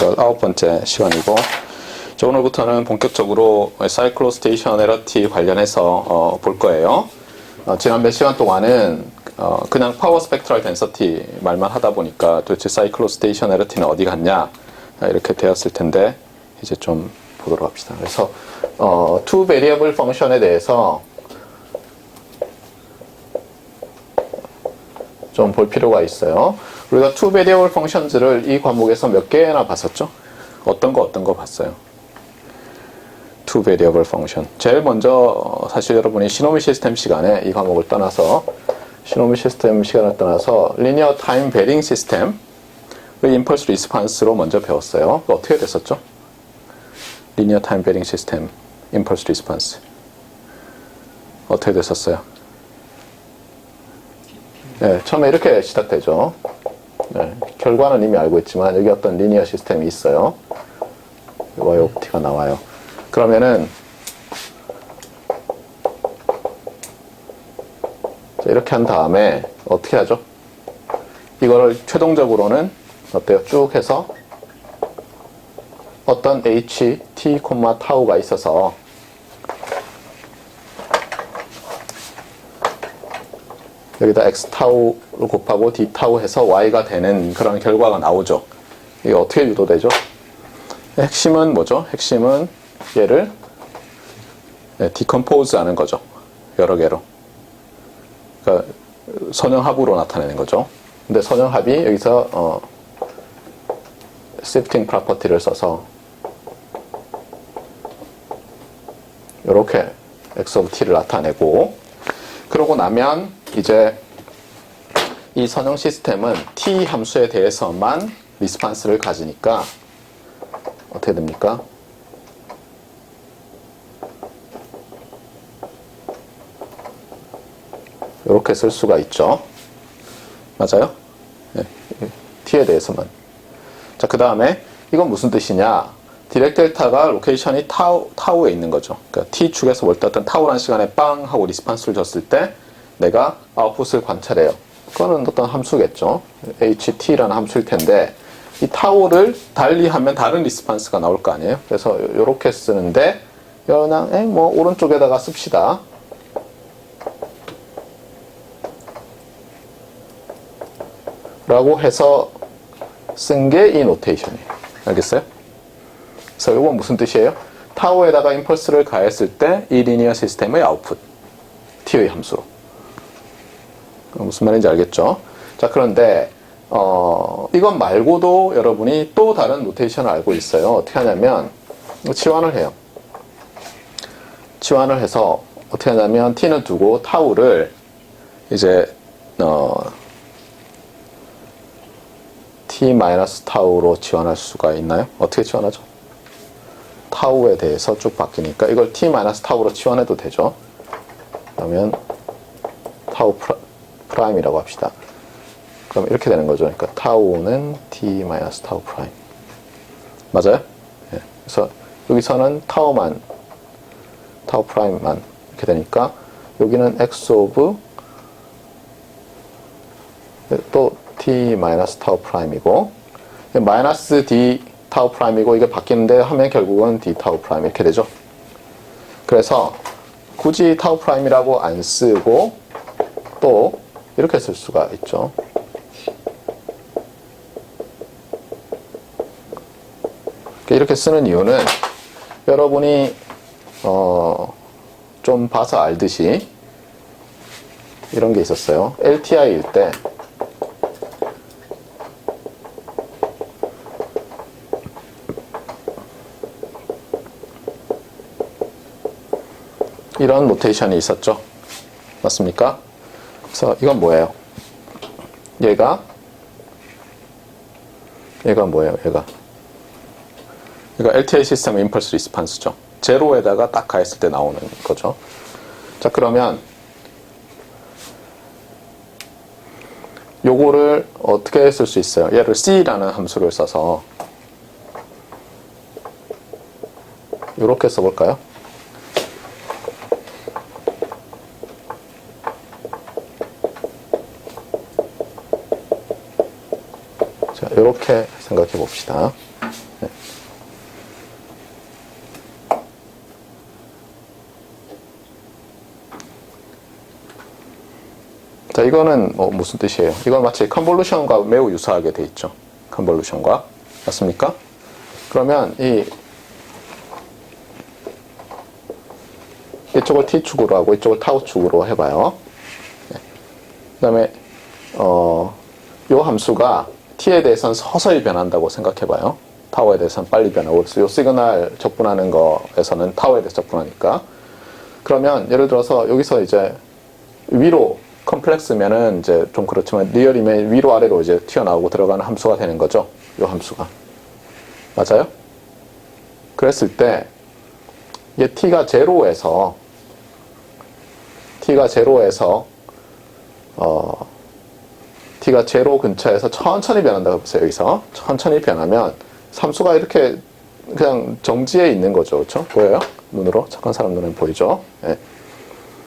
이거 9번째 시간이고, 오늘부터는 본격적으로 사이클로스테이셔너리티 관련해서 볼 거예요. 지난 몇 시간 동안은 그냥 파워 스펙트럴 덴서티 말만 하다 보니까 도대체 사이클로스테이셔너리티는 어디 갔냐 이렇게 되었을 텐데, 이제 좀 보도록 합시다. 그래서 two variable function에 대해서 좀 볼 필요가 있어요. 우리가 two variable functions를 이 과목에서 몇 개나 봤었죠? 어떤 거 봤어요? two variable function. 제일 먼저 사실 여러분이 시노미 시스템 시간에 이 과목을 떠나서 시노미 시스템 시간을 떠나서 리니어 타임 베링 시스템의 임펄스 리스판스로 먼저 배웠어요. 어떻게 됐었죠? 리니어 타임 베링 시스템 임펄스 리스판스 어떻게 됐었어요? 네, 처음에 이렇게 시작되죠. 네, 결과는 이미 알고 있지만 여기 어떤 리니어 시스템이 있어요. YOT가 나와요. 그러면은 이렇게 한 다음에 어떻게 하죠? 이거를 최종적으로는 어때요? 쭉 해서 어떤 h, t, 타우가 있어서 여기다 x 타우를 곱하고 d 타우 해서 y가 되는 그런 결과가 나오죠. 이게 어떻게 유도되죠? 핵심은 뭐죠? 핵심은 얘를 디컴포즈 하는 거죠. 여러 개로. 그러니까 선형합으로 나타내는 거죠. 근데 선형합이 여기서 shifting property를 써서 이렇게 x of t를 나타내고, 그러고 나면 이제 이 선형 시스템은 t 함수에 대해서만 리스판스를 가지니까 어떻게 됩니까? 이렇게 쓸 수가 있죠. 맞아요? 네. t에 대해서만. 자, 그 다음에 이건 무슨 뜻이냐? 디렉 델타가 로케이션이 타우에 있는 거죠. 그러니까 t축에서 올 때 어떤 타우라는 시간에 빵 하고 리스판스를 줬을 때 내가 아웃풋을 관찰해요. 그거는 어떤 함수겠죠. ht라는 함수일 텐데 이 타우를 달리하면 다른 리스판스가 나올 거 아니에요. 그래서 이렇게 쓰는데 그냥 뭐 오른쪽에다가 씁시다. 라고 해서 쓴 게 이 노테이션이에요. 알겠어요? 그래서 이건 무슨 뜻이에요? 타우에다가 임펄스를 가했을 때 이 리니어 시스템의 아웃풋 t의 함수로. 무슨 말인지 알겠죠? 자, 그런데 이건 말고도 여러분이 또 다른 노테이션을 알고 있어요. 어떻게 하냐면 치환을 해요. 치환을 해서 어떻게 하냐면 t는 두고 타우를 이제 t-타우로 치환할 수가 있나요? 어떻게 치환하죠? 타우에 대해서 쭉 바뀌니까 이걸 t-타우로 치환해도 되죠. 그러면 타우 프라임이라고 합시다. 그럼 이렇게 되는 거죠. 그러니까 타우는 t-타우 프라임. 맞아요? 네. 그래서 여기서는 타우 프라임만 이렇게 되니까 여기는 x 오브 또 t-타우 프라임이고 마이너스 d 타우 프라임이고 이게 바뀌는데 하면 결국은 d 타우 프라임 이렇게 되죠. 그래서 굳이 타우 프라임이라고 안 쓰고 또 이렇게 쓸 수가 있죠. 이렇게 쓰는 이유는 여러분이 좀 봐서 알듯이 이런 게 있었어요. LTI일 때 이런 노테이션이 있었죠. 맞습니까? 그래서 이건 뭐예요? 얘가 뭐예요? 얘가 LTI 시스템의 임펄스 리스판스죠. 제로에다가 딱 가했을 때 나오는 거죠. 자, 그러면 요거를 어떻게 쓸 수 있어요? 얘를 C라는 함수를 써서 이렇게 써볼까요? 자, 이렇게 생각해 봅시다. 자, 이거는 뭐 무슨 뜻이에요? 이건 마치 컨볼루션과 매우 유사하게 돼 있죠. 컨볼루션과. 맞습니까? 그러면 이쪽을 t축으로 하고 이쪽을 타우축으로 해봐요. 네. 그 다음에 요 함수가 t에 대해서는 서서히 변한다고 생각해봐요. 타워에 대해서는 빨리 변하고, 그래서 요 시그널 적분하는 거에서는 타워에 대해서 적분하니까. 그러면 예를 들어서 여기서 이제 위로 컴플렉스면은 이제 좀 그렇지만 리얼이면 위로 아래로 이제 튀어나오고 들어가는 함수가 되는 거죠. 요 함수가. 맞아요? 그랬을 때 이게 t가 제로에서 t가 제로 근처에서 천천히 변한다고 보세요. 여기서 천천히 변하면 함수가 이렇게 그냥 정지해 있는 거죠. 그렇죠? 보여요? 눈으로? 착한 사람 눈에는 보이죠? 네.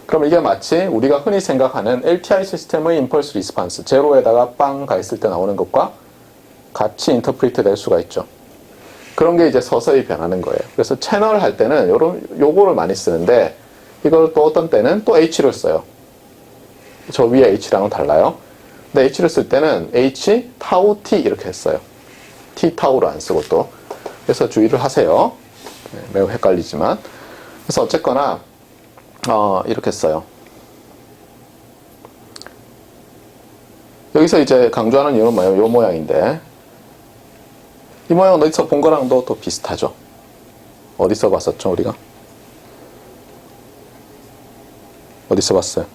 그럼 이게 마치 우리가 흔히 생각하는 LTI 시스템의 임펄스 리스판스, 제로에다가 빵 가 있을 때 나오는 것과 같이 인터프리트 될 수가 있죠. 그런 게 이제 서서히 변하는 거예요. 그래서 채널 할 때는 요거를 많이 쓰는데, 이걸 또 어떤 때는 또 H를 써요. 저 위에 H랑은 달라요. 근데 H를 쓸 때는 H, 타우, T 이렇게 했어요. T 타우로 안 쓰고 또. 그래서 주의를 하세요. 네, 매우 헷갈리지만. 그래서 어쨌거나 이렇게 써요. 여기서 이제 강조하는 이유는 뭐예요? 요 모양인데, 이 모양은 어디서 본 거랑도 또 비슷하죠. 어디서 봤었죠, 우리가? 어디서 봤어요?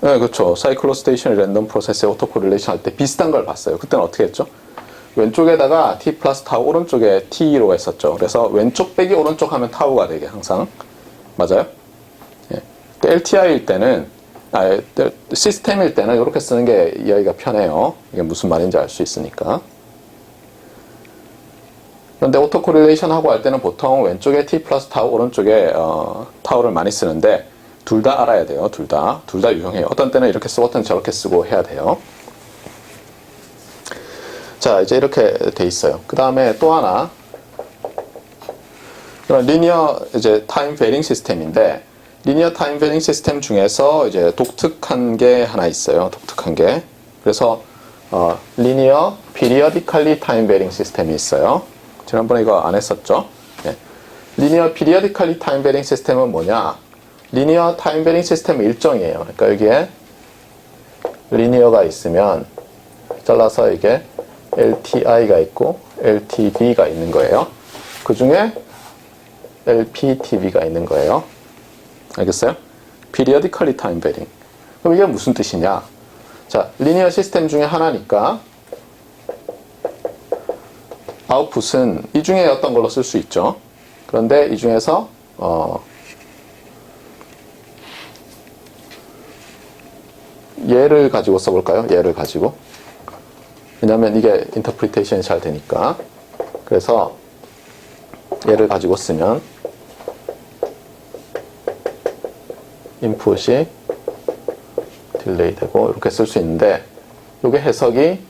네, 그렇죠. 사이클로스테이션 랜덤 프로세스의 오토 코릴레이션 할 때 비슷한 걸 봤어요. 그때는 어떻게 했죠? 왼쪽에다가 t 플러스 타우, 오른쪽에 t로 했었죠. 그래서 왼쪽 빼기 오른쪽 하면 타우가 되게 항상. 맞아요? 예. LTI일 때는, 시스템일 때는 이렇게 쓰는 게 이해하기가 편해요. 이게 무슨 말인지 알 수 있으니까. 그런데 오토 코릴레이션 하고 할 때는 보통 왼쪽에 t 플러스 타우, 오른쪽에 타우를 많이 쓰는데, 둘 다 알아야 돼요. 둘 다 유용해요. 어떤 때는 이렇게 쓰고 어떤 때는 저렇게 쓰고 해야 돼요. 자, 이제 이렇게 돼 있어요. 그 다음에 또 하나, 리니어 이제 타임 베링 시스템인데, 리니어 타임 베링 시스템 중에서 이제 독특한 게 하나 있어요. 독특한 게. 그래서 리니어 피리어디컬리 타임 베링 시스템이 있어요. 지난번에 이거 안 했었죠? 네. 리니어 피리어디컬리 타임 베링 시스템은 뭐냐? 리니어 타임 베링 시스템의 일종이에요. 그러니까 여기에 리니어가 있으면 잘라서 이게 LTI가 있고 LTB가 있는 거예요. 그 중에 LPTB가 있는 거예요. 알겠어요? Periodically Time Varying. 그럼 이게 무슨 뜻이냐? 자, 리니어 시스템 중에 하나니까 아웃풋은 이 중에 어떤 걸로 쓸 수 있죠. 그런데 이 중에서 얘를 가지고 써볼까요? 얘를 가지고. 왜냐면 이게 인터프리테이션이 잘 되니까. 그래서 얘를 가지고 쓰면 인풋이 딜레이 되고 이렇게 쓸 수 있는데, 이게 해석이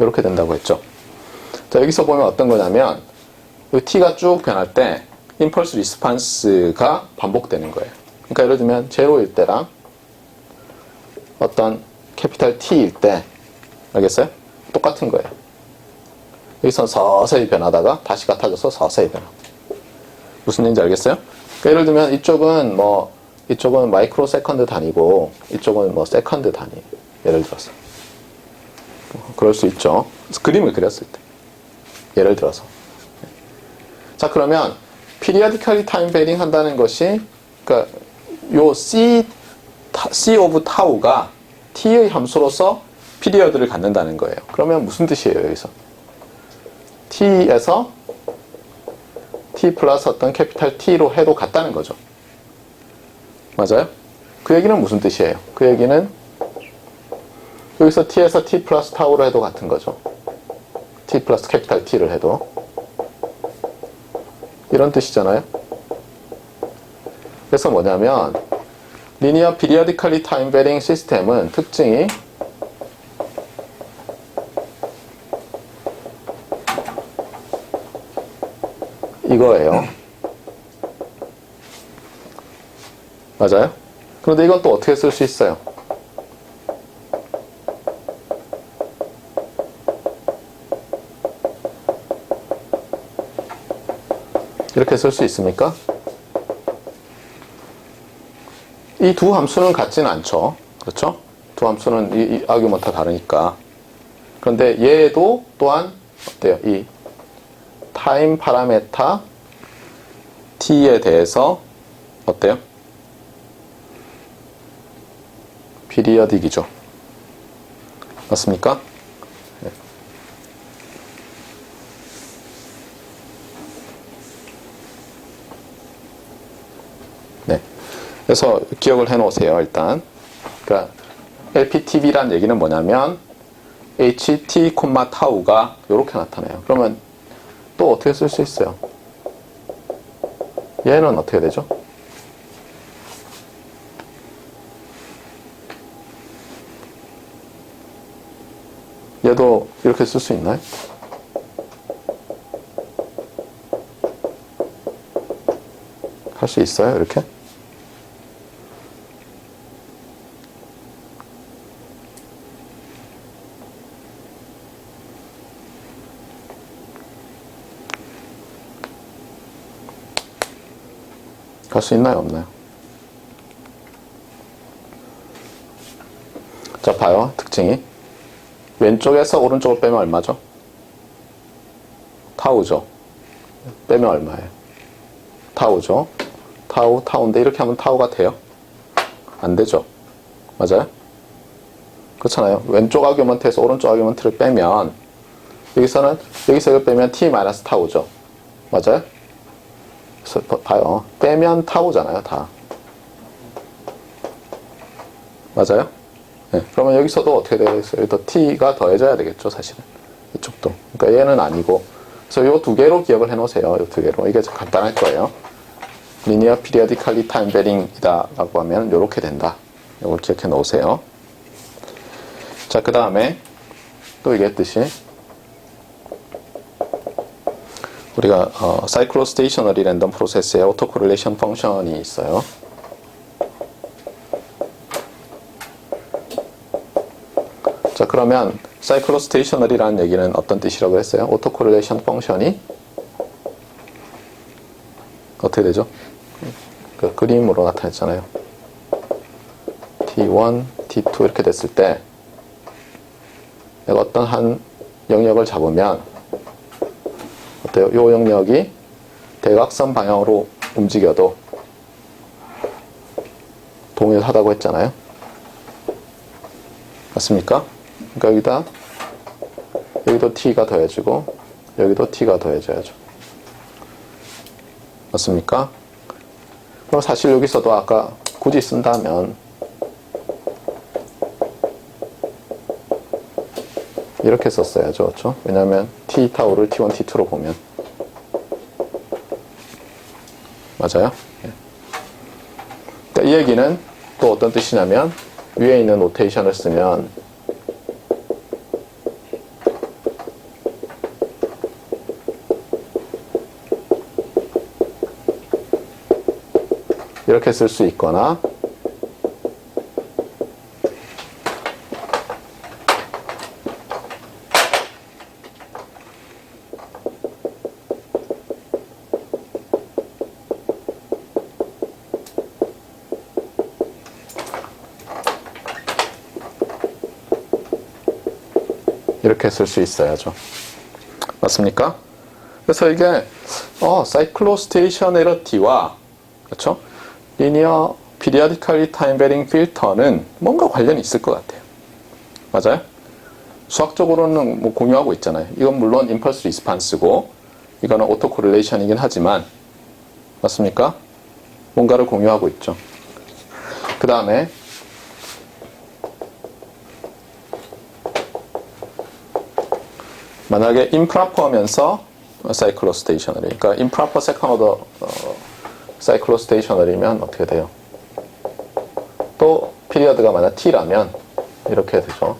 이렇게 된다고 했죠. 자, 여기서 보면 어떤 거냐면 이 t가 쭉 변할 때 임펄스 리스판스가 반복되는 거예요. 그러니까 예를 들면 제로일 때랑 어떤 캐피탈 T일 때, 알겠어요? 똑같은 거예요. 여기서 서서히 변하다가 다시 같아져서 서서히 변하고. 무슨 얘기인지 알겠어요? 그러니까 예를 들면 이쪽은 마이크로 세컨드 단위고 이쪽은 세컨드 단위. 예를 들어서. 그럴 수 있죠. 그림을 그렸을 때. 예를 들어서. 자, 그러면 periodically time varying 한다는 것이, 그러니까 요 C of 타우가 t의 함수로서 피리어드를 갖는다는 거예요. 그러면 무슨 뜻이에요, 여기서? t에서 t 플러스 어떤 캐피탈 t로 해도 같다는 거죠. 맞아요? 그 얘기는 무슨 뜻이에요? 그 얘기는 여기서 t에서 t 플러스 타우로 해도 같은 거죠. t 플러스 캐피탈 t를 해도. 이런 뜻이잖아요. 그래서 뭐냐면 리니어 피리어디컬리 타임 베링 시스템은 특징이 이거예요. 맞아요? 그런데 이건 또 어떻게 쓸 수 있어요? 이렇게 쓸 수 있습니까? 이 두 함수는 같지는 않죠. 그렇죠? 두 함수는 이 아규먼트가 다르니까. 그런데 얘도 또한 어때요? 이 타임 파라메타 t에 대해서 어때요? 피리어딕이죠. 맞습니까? 네. 네. 그래서 기억을 해 놓으세요, 일단. 그러니까 LPTV란 얘기는 뭐냐면 HT, 타우가 이렇게 나타나요. 그러면 또 어떻게 쓸 수 있어요? 얘는 어떻게 되죠? 얘도 이렇게 쓸 수 있나요? 할 수 있어요, 이렇게? 할 수 있나요, 없나요? 자, 봐요, 특징이. 왼쪽에서 오른쪽으로 빼면 얼마죠? 타우죠. 빼면 얼마예요? 타우죠. 타우인데 이렇게 하면 타우가 돼요? 안 되죠. 맞아요? 그렇잖아요. 왼쪽 아규먼트에서 오른쪽 아규먼트를 빼면 여기서 이걸 빼면 t-타우죠. 맞아요? 그래서 봐요. 빼면 타우잖아요, 다. 맞아요? 네. 그러면 여기서도 어떻게 되겠어요? 여기도 t가 더해져야 되겠죠, 사실은. 이쪽도. 그러니까 얘는 아니고. 그래서 이 두 개로 기억을 해 놓으세요. 이 두 개로. 이게 좀 간단할 거예요. 리니어 피리어디컬리 타임 베링이다 라고 하면 이렇게 된다. 이걸 기억해 놓으세요. 자, 그 다음에 또 얘기했듯이 우리가 사이클로스테이셔너리 랜덤 프로세스에 오토 코릴레이션 펑션이 있어요. 자, 그러면 사이클로스테이셔너리라는 얘기는 어떤 뜻이라고 했어요? 오토 코릴레이션 펑션이 어떻게 되죠? 그 그림으로 나타냈잖아요. T1, T2 이렇게 됐을 때 내가 어떤 한 영역을 잡으면 어때요? 이 영역이 대각선 방향으로 움직여도 동일하다고 했잖아요. 맞습니까? 그러니까 여기도 T가 더해지고 여기도 T가 더해져야죠. 맞습니까? 그럼 사실 여기서도 아까 굳이 쓴다면 이렇게 썼어야죠. 그렇죠? 왜냐하면 T 타우를 T1, T2로 보면 맞아요? 예. 그러니까 이 얘기는 또 어떤 뜻이냐면 위에 있는 노테이션을 쓰면 이렇게 쓸 수 있거나 이렇게 쓸 수 있어야죠. 맞습니까? 그래서 이게 사이클로스테이셔너리티와 그렇죠? 리니어 피리어디컬리 타임 베링 필터는 뭔가 관련이 있을 것 같아요. 맞아요? 수학적으로는 뭐 공유하고 있잖아요. 이건 물론 임펄스 리스판스고 이거는 오토 코릴레이션이긴 하지만 맞습니까? 뭔가를 공유하고 있죠. 그 다음에 만약에 improper면서 사이클로스테이셔너리 그러니까 improper second order 사이클로스테이셔너리면 어떻게 돼요? 또 피리어드가 만약 t라면 이렇게 되죠.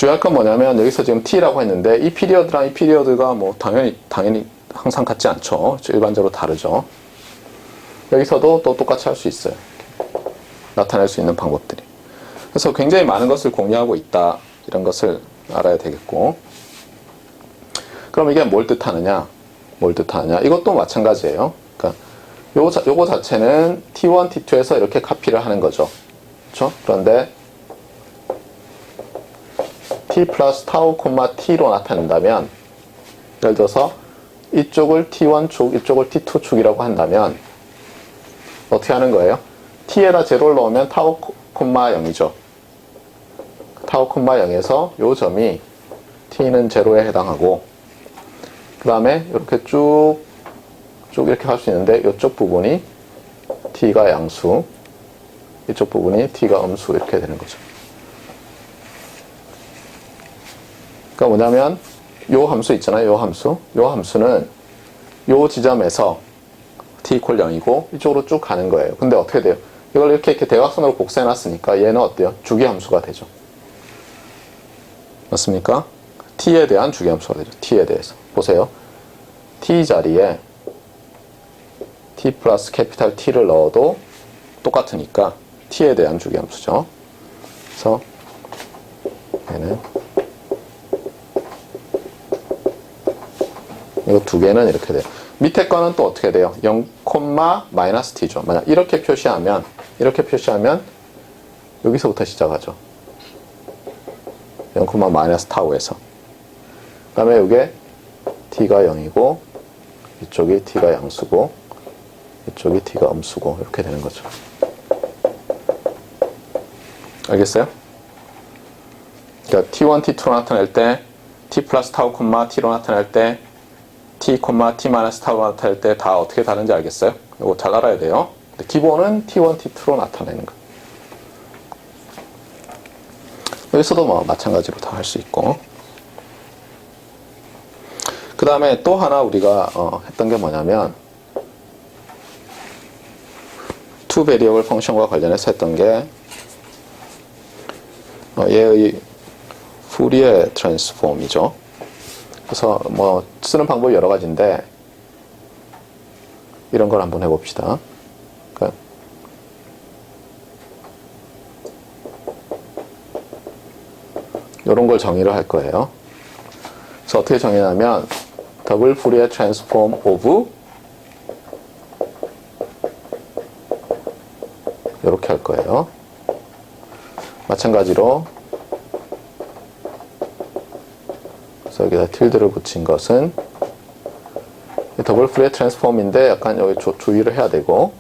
주의할 건 뭐냐면 여기서 지금 t라고 했는데 이 피리어드랑 이 피리어드가 뭐 당연히 항상 같지 않죠. 일반적으로 다르죠. 여기서도 또 똑같이 할 수 있어요. 나타낼 수 있는 방법들이. 그래서 굉장히 많은 것을 공유하고 있다. 이런 것을 알아야 되겠고. 그럼 이게 뭘 뜻하느냐? 이것도 마찬가지예요. 그러니까 요거 자체는 T1, T2에서 이렇게 카피를 하는 거죠. 그렇죠? 그런데 T 플러스 타우, T로 나타낸다면, 예를 들어서 이쪽을 T1축, 이쪽을 T2축이라고 한다면 어떻게 하는 거예요? T에다 제로를 넣으면 타우, 0이죠. 타우, 0에서 요 점이 T는 제로에 해당하고, 그 다음에 이렇게 쭉 이렇게 할 수 있는데 이쪽 부분이 T가 양수, 이쪽 부분이 T가 음수 이렇게 되는 거죠. 그러니까 뭐냐면 요 함수 있잖아요. 요 함수는 요 지점에서 t = 0이고 이쪽으로 쭉 가는 거예요. 근데 어떻게 돼요? 이걸 이렇게 대각선으로 복사해 놨으니까 얘는 어때요? 주기함수가 되죠. 맞습니까? t에 대한 주기함수가 되죠. t에 대해서. 보세요. t 자리에 t 플러스 캐피탈 T를 넣어도 똑같으니까 t에 대한 주기함수죠. 그래서 얘는 이거 두 개는 이렇게 돼요. 밑에 거는 또 어떻게 돼요? 0, -t죠. 만약 이렇게 표시하면 여기서부터 시작하죠. 0, -타우에서. 그 다음에 이게 t가 0이고 이쪽이 t가 양수고 이쪽이 t가 음수고 이렇게 되는 거죠. 알겠어요? 그러니까 t1, t2로 나타낼 때 t 플러스 타우, t로 나타낼 때 t, t 마이너스 타우로 나타낼 때 다 어떻게 다른지 알겠어요? 이거 잘 알아야 돼요. 근데 기본은 t1, t2로 나타내는 거. 여기서도 뭐 마찬가지로 다 할 수 있고. 그 다음에 또 하나 우리가 했던 게 뭐냐면 투 베리어블 펑션과 관련해서 했던 게 얘의 푸리에 트랜스폼이죠. 그래서 뭐 쓰는 방법이 여러 가지인데 이런 걸 한번 해봅시다. 그러니까 이런 걸 정의를 할 거예요. 그래서 어떻게 정의하냐면 더블 푸리에 트랜스폼 오브 이렇게 할 거예요. 마찬가지로 그래서 여기다 tilde를 붙인 것은 더블 푸리에 트랜스폼인데 약간 여기 주의를 해야 되고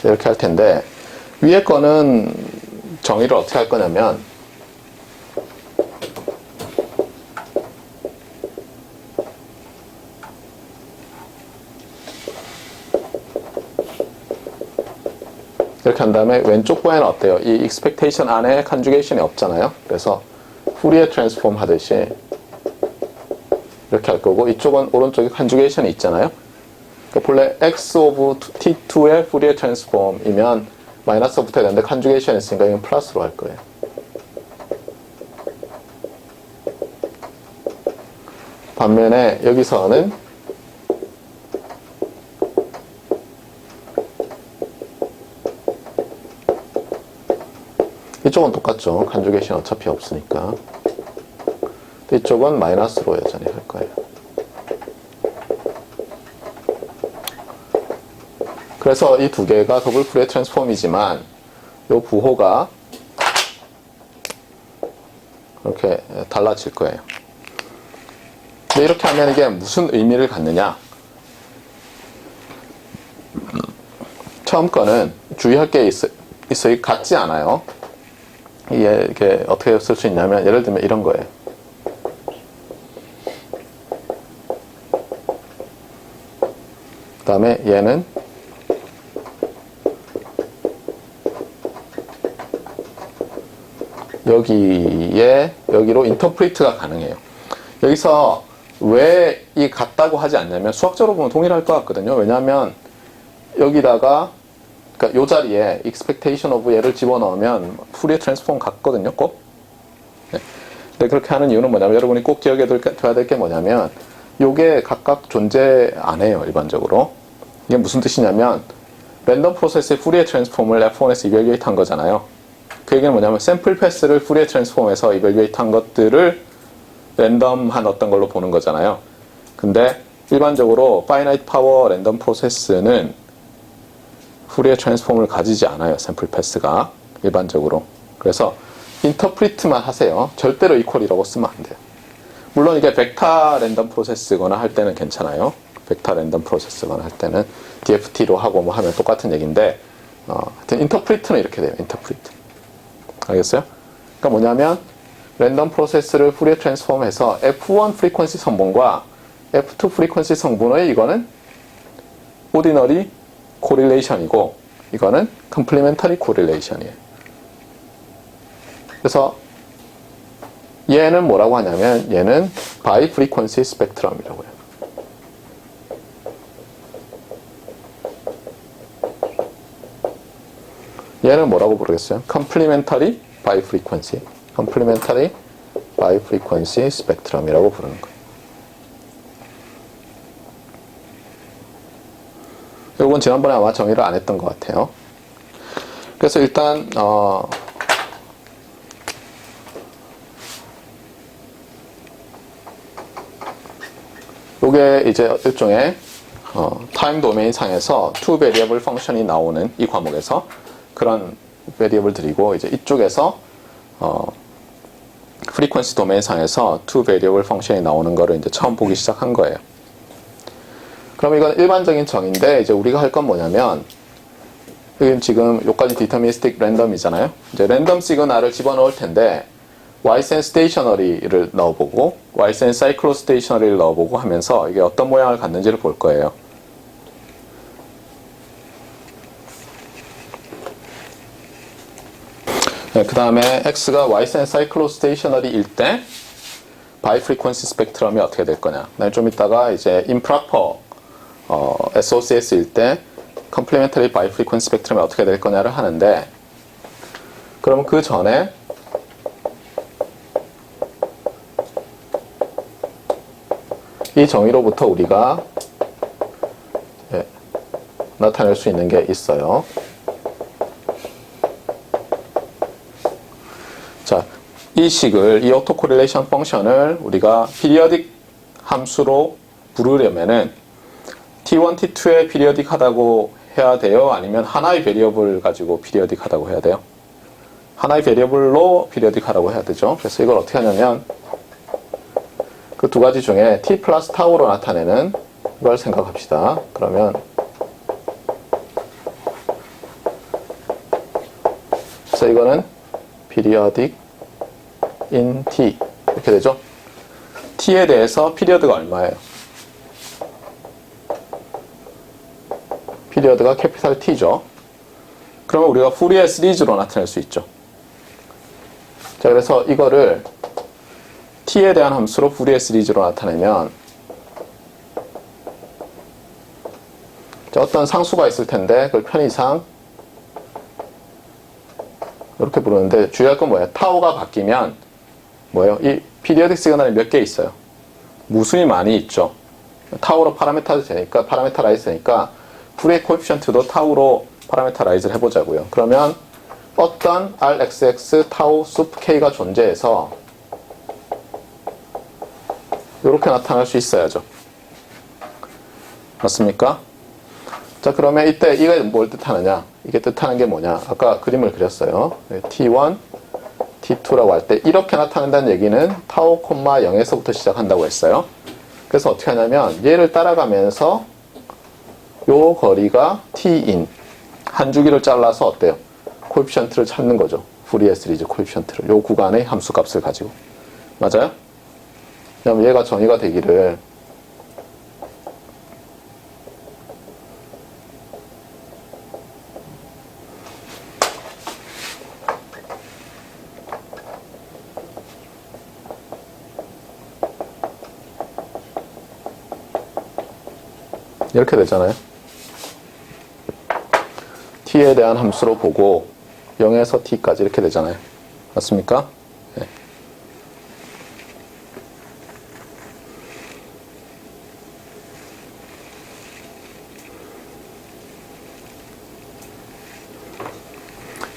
이렇게 할 텐데 위에 거는 정의를 어떻게 할 거냐면 이렇게 한 다음에 왼쪽 거에는 어때요? 이 expectation 안에 conjugation이 없잖아요. 그래서 푸리에 트랜스폼 하듯이 이렇게 할 거고 이쪽은 오른쪽에 conjugation이 있잖아요. 그러니까 본래 x of t2의 푸리에 트랜스폼이면 마이너스 붙어야 되는데 conjugation이 있으니까 이건 플러스로 할 거예요. 반면에 여기서는 이쪽은 똑같죠. 컨주게이션 어차피 없으니까. 이쪽은 마이너스로 여전히 할 거예요. 그래서 이 두 개가 더블 푸리에 트랜스폼이지만 이 부호가 이렇게 달라질 거예요. 근데 이렇게 하면 이게 무슨 의미를 갖느냐? 처음 거는 주의할 게 있어요. 같지 않아요. 이게 어떻게 쓸 수 있냐면 예를 들면 이런 거예요. 그 다음에 얘는 여기로 인터프리트가 가능해요. 여기서 왜 이 같다고 하지 않냐면 수학적으로 보면 동일할 것 같거든요. 왜냐하면 여기다가 그러니까 요 자리에 expectation of 얘를 집어넣으면 푸리에 트랜스폼 같거든요, 꼭. 네. 근데 그렇게 하는 이유는 뭐냐면, 여러분이 꼭 기억해 둬야 될 게 뭐냐면, 요게 각각 존재 안 해요, 일반적으로. 이게 무슨 뜻이냐면, 랜덤 프로세스의 푸리에 트랜스폼을 F1에서 이벨리에이트 한 거잖아요. 그 얘기는 뭐냐면, 샘플 패스를 푸리에 트랜스폼에서 이벨리에이트 한 것들을 랜덤한 어떤 걸로 보는 거잖아요. 근데 일반적으로 파이나이트 파워 랜덤 프로세스는 푸리에 트랜스폼을 가지지 않아요. 샘플 패스가 일반적으로. 그래서 인터프리트만 하세요. 절대로 이퀄이라고 쓰면 안 돼요. 물론 이게 벡터 랜덤 프로세스거나 할 때는 괜찮아요. 벡터 랜덤 프로세스거나 할 때는 DFT로 하고 뭐 하면 똑같은 얘기인데, 하여튼 인터프리트는 이렇게 돼요. 인터프리트. 알겠어요? 그러니까 뭐냐면 랜덤 프로세스를 푸리에 트랜스폼해서 F1 프리퀀시 성분과 F2 프리퀀시 성분의 이거는 오디너리 코릴레이션이고 이거는 컴플리멘터리 코릴레이션이에요. 그래서 얘는 뭐라고 하냐면 얘는 바이 프리퀀시 스펙트럼이라고 해요. 얘는 뭐라고 부르겠어요? 컴플리멘터리 바이 프리퀀시, 컴플리멘터리 바이 프리퀀시 스펙트럼이라고 부르는 거예요. 이건 지난번에 아마 정의를 안 했던 것 같아요. 그래서 일단 요게 이제 일종의 타임 도메인 상에서 two variable 펑션이 나오는 이 과목에서 그런 베리어블 드리고 이제 이쪽에서 프리퀀시 도메인 상에서 two variable 펑션이 나오는 거를 이제 처음 보기 시작한 거예요. 그럼 이건 일반적인 정의인데 이제 우리가 할 건 뭐냐면 지금 여기까지 디터미니스틱 랜덤이잖아요. 이제 랜덤 시그널을 집어넣을 텐데 Y센 스테이셔너리를 넣어보고 Y센 사이클로 스테이셔너리를 넣어보고 하면서 이게 어떤 모양을 갖는지를 볼 거예요. 네, 그 다음에 X가 Y센 사이클로 스테이셔너리일 때 바이 프리퀀시 스펙트럼이 어떻게 될 거냐. 좀 이따가 이제 improper SOCS일 때 complementary 바이 프리퀀시 스펙트럼이 어떻게 될 거냐를 하는데, 그러면 그 전에 이 정의로부터 우리가 나타낼 수 있는 게 있어요. 자, 이 식을, 이 오토코릴레이션 펑션을 우리가 피리어딕 함수로 부르려면은 T1, T2에 피리어딕하다고 해야 돼요? 아니면 하나의 베리어블 가지고 피리어딕하다고 해야 돼요? 하나의 베리어블로 피리어딕하다고 해야 되죠. 그래서 이걸 어떻게 하냐면 그 두 가지 중에 T 플러스 타우로 나타내는 걸 생각합시다. 그러면 그래서 이거는 periodic in T 이렇게 되죠. T에 대해서 피리어드가 얼마예요? 피리어드가 캐피탈 T죠. 그러면 우리가 푸리에 시리즈로 나타낼 수 있죠. 자, 그래서 이거를 T에 대한 함수로 푸리에 시리즈로 나타내면 자, 어떤 상수가 있을 텐데 그걸 편의상 이렇게 부르는데 주의할 건 뭐예요? 타우가 바뀌면 뭐예요? 이 피리어딕 시그널이 몇 개 있어요. 무수히 많이 있죠. 타우로 파라메타라이즈 되니까 푸리에 코에피션트도 타우로 파라메타라이즈를 해보자고요. 그러면 어떤 RXX 타우 수프 K가 존재해서 이렇게 나타날 수 있어야죠. 맞습니까? 자, 그러면 이때 이게 뭘 뜻하느냐? 이게 뜻하는 게 뭐냐? 아까 그림을 그렸어요. T1, T2라고 할 때 이렇게 나타난다는 얘기는 타우, 0에서부터 시작한다고 했어요. 그래서 어떻게 하냐면 얘를 따라가면서 요 거리가 T인 한 주기를 잘라서 어때요? 코에피션트를 찾는 거죠. 푸리에 시리즈 코에피션트를 요 구간의 함수 값을 가지고. 맞아요? 그럼 얘가 정의가 되기를 이렇게 되잖아요. t에 대한 함수로 보고 0에서 t까지 이렇게 되잖아요. 맞습니까? 네.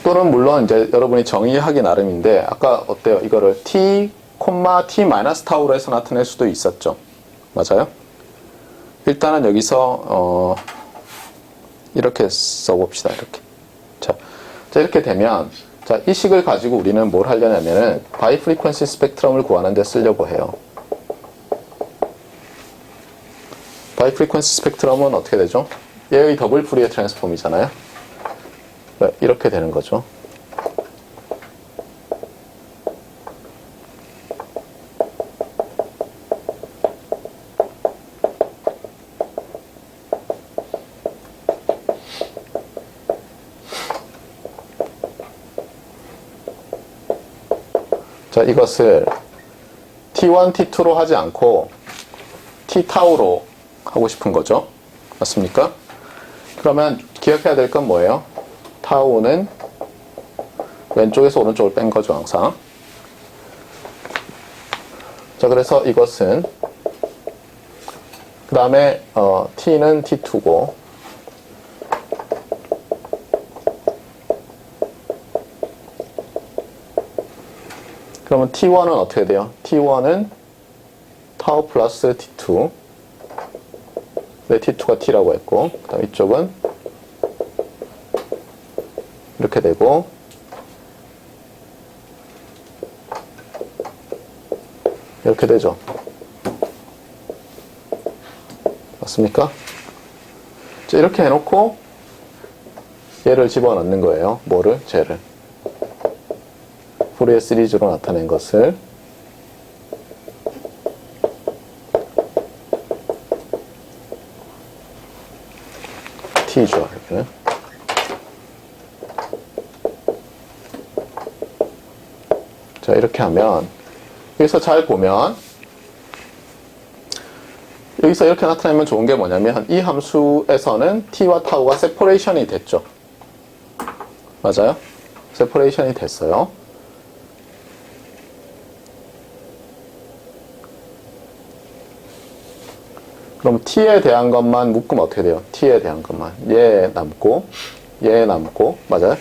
또는 물론 이제 여러분이 정의하기 나름인데 아까 어때요? 이거를 t, t 마이너스 타우로 해서 나타낼 수도 있었죠. 맞아요? 일단은 여기서 이렇게 써봅시다. 이렇게. 자, 이렇게 되면 자, 이 식을 가지고 우리는 뭘 하려냐면은 바이 프리퀀시 스펙트럼을 구하는 데 쓰려고 해요. 바이 프리퀀시 스펙트럼은 어떻게 되죠? 얘의 더블 푸리에 트랜스폼이잖아요. 이렇게 되는 거죠. 자, 이것을 t1, t2로 하지 않고 t타우로 하고 싶은 거죠. 맞습니까? 그러면 기억해야 될 건 뭐예요? 타우는 왼쪽에서 오른쪽을 뺀 거죠, 항상. 자, 그래서 이것은 그 다음에 t는 t2고 그러면 t1은 어떻게 돼요? t1은 타우 플러스 t2 네, t2가 t라고 했고 그 다음 이쪽은 이렇게 되고 이렇게 되죠. 맞습니까? 자, 이렇게 해놓고 얘를 집어넣는 거예요. 뭐를? 쟤를. 푸리에 시리즈로 나타낸 것을 t죠. 이렇게는. 자, 이렇게 하면 여기서 잘 보면 여기서 이렇게 나타내면 좋은 게 뭐냐면 이 함수에서는 t와 타우가 세퍼레이션이 됐죠. 맞아요? 세퍼레이션이 됐어요. 그럼 t에 대한 것만 묶으면 어떻게 돼요? t에 대한 것만. 얘 남고 얘 남고 맞아요?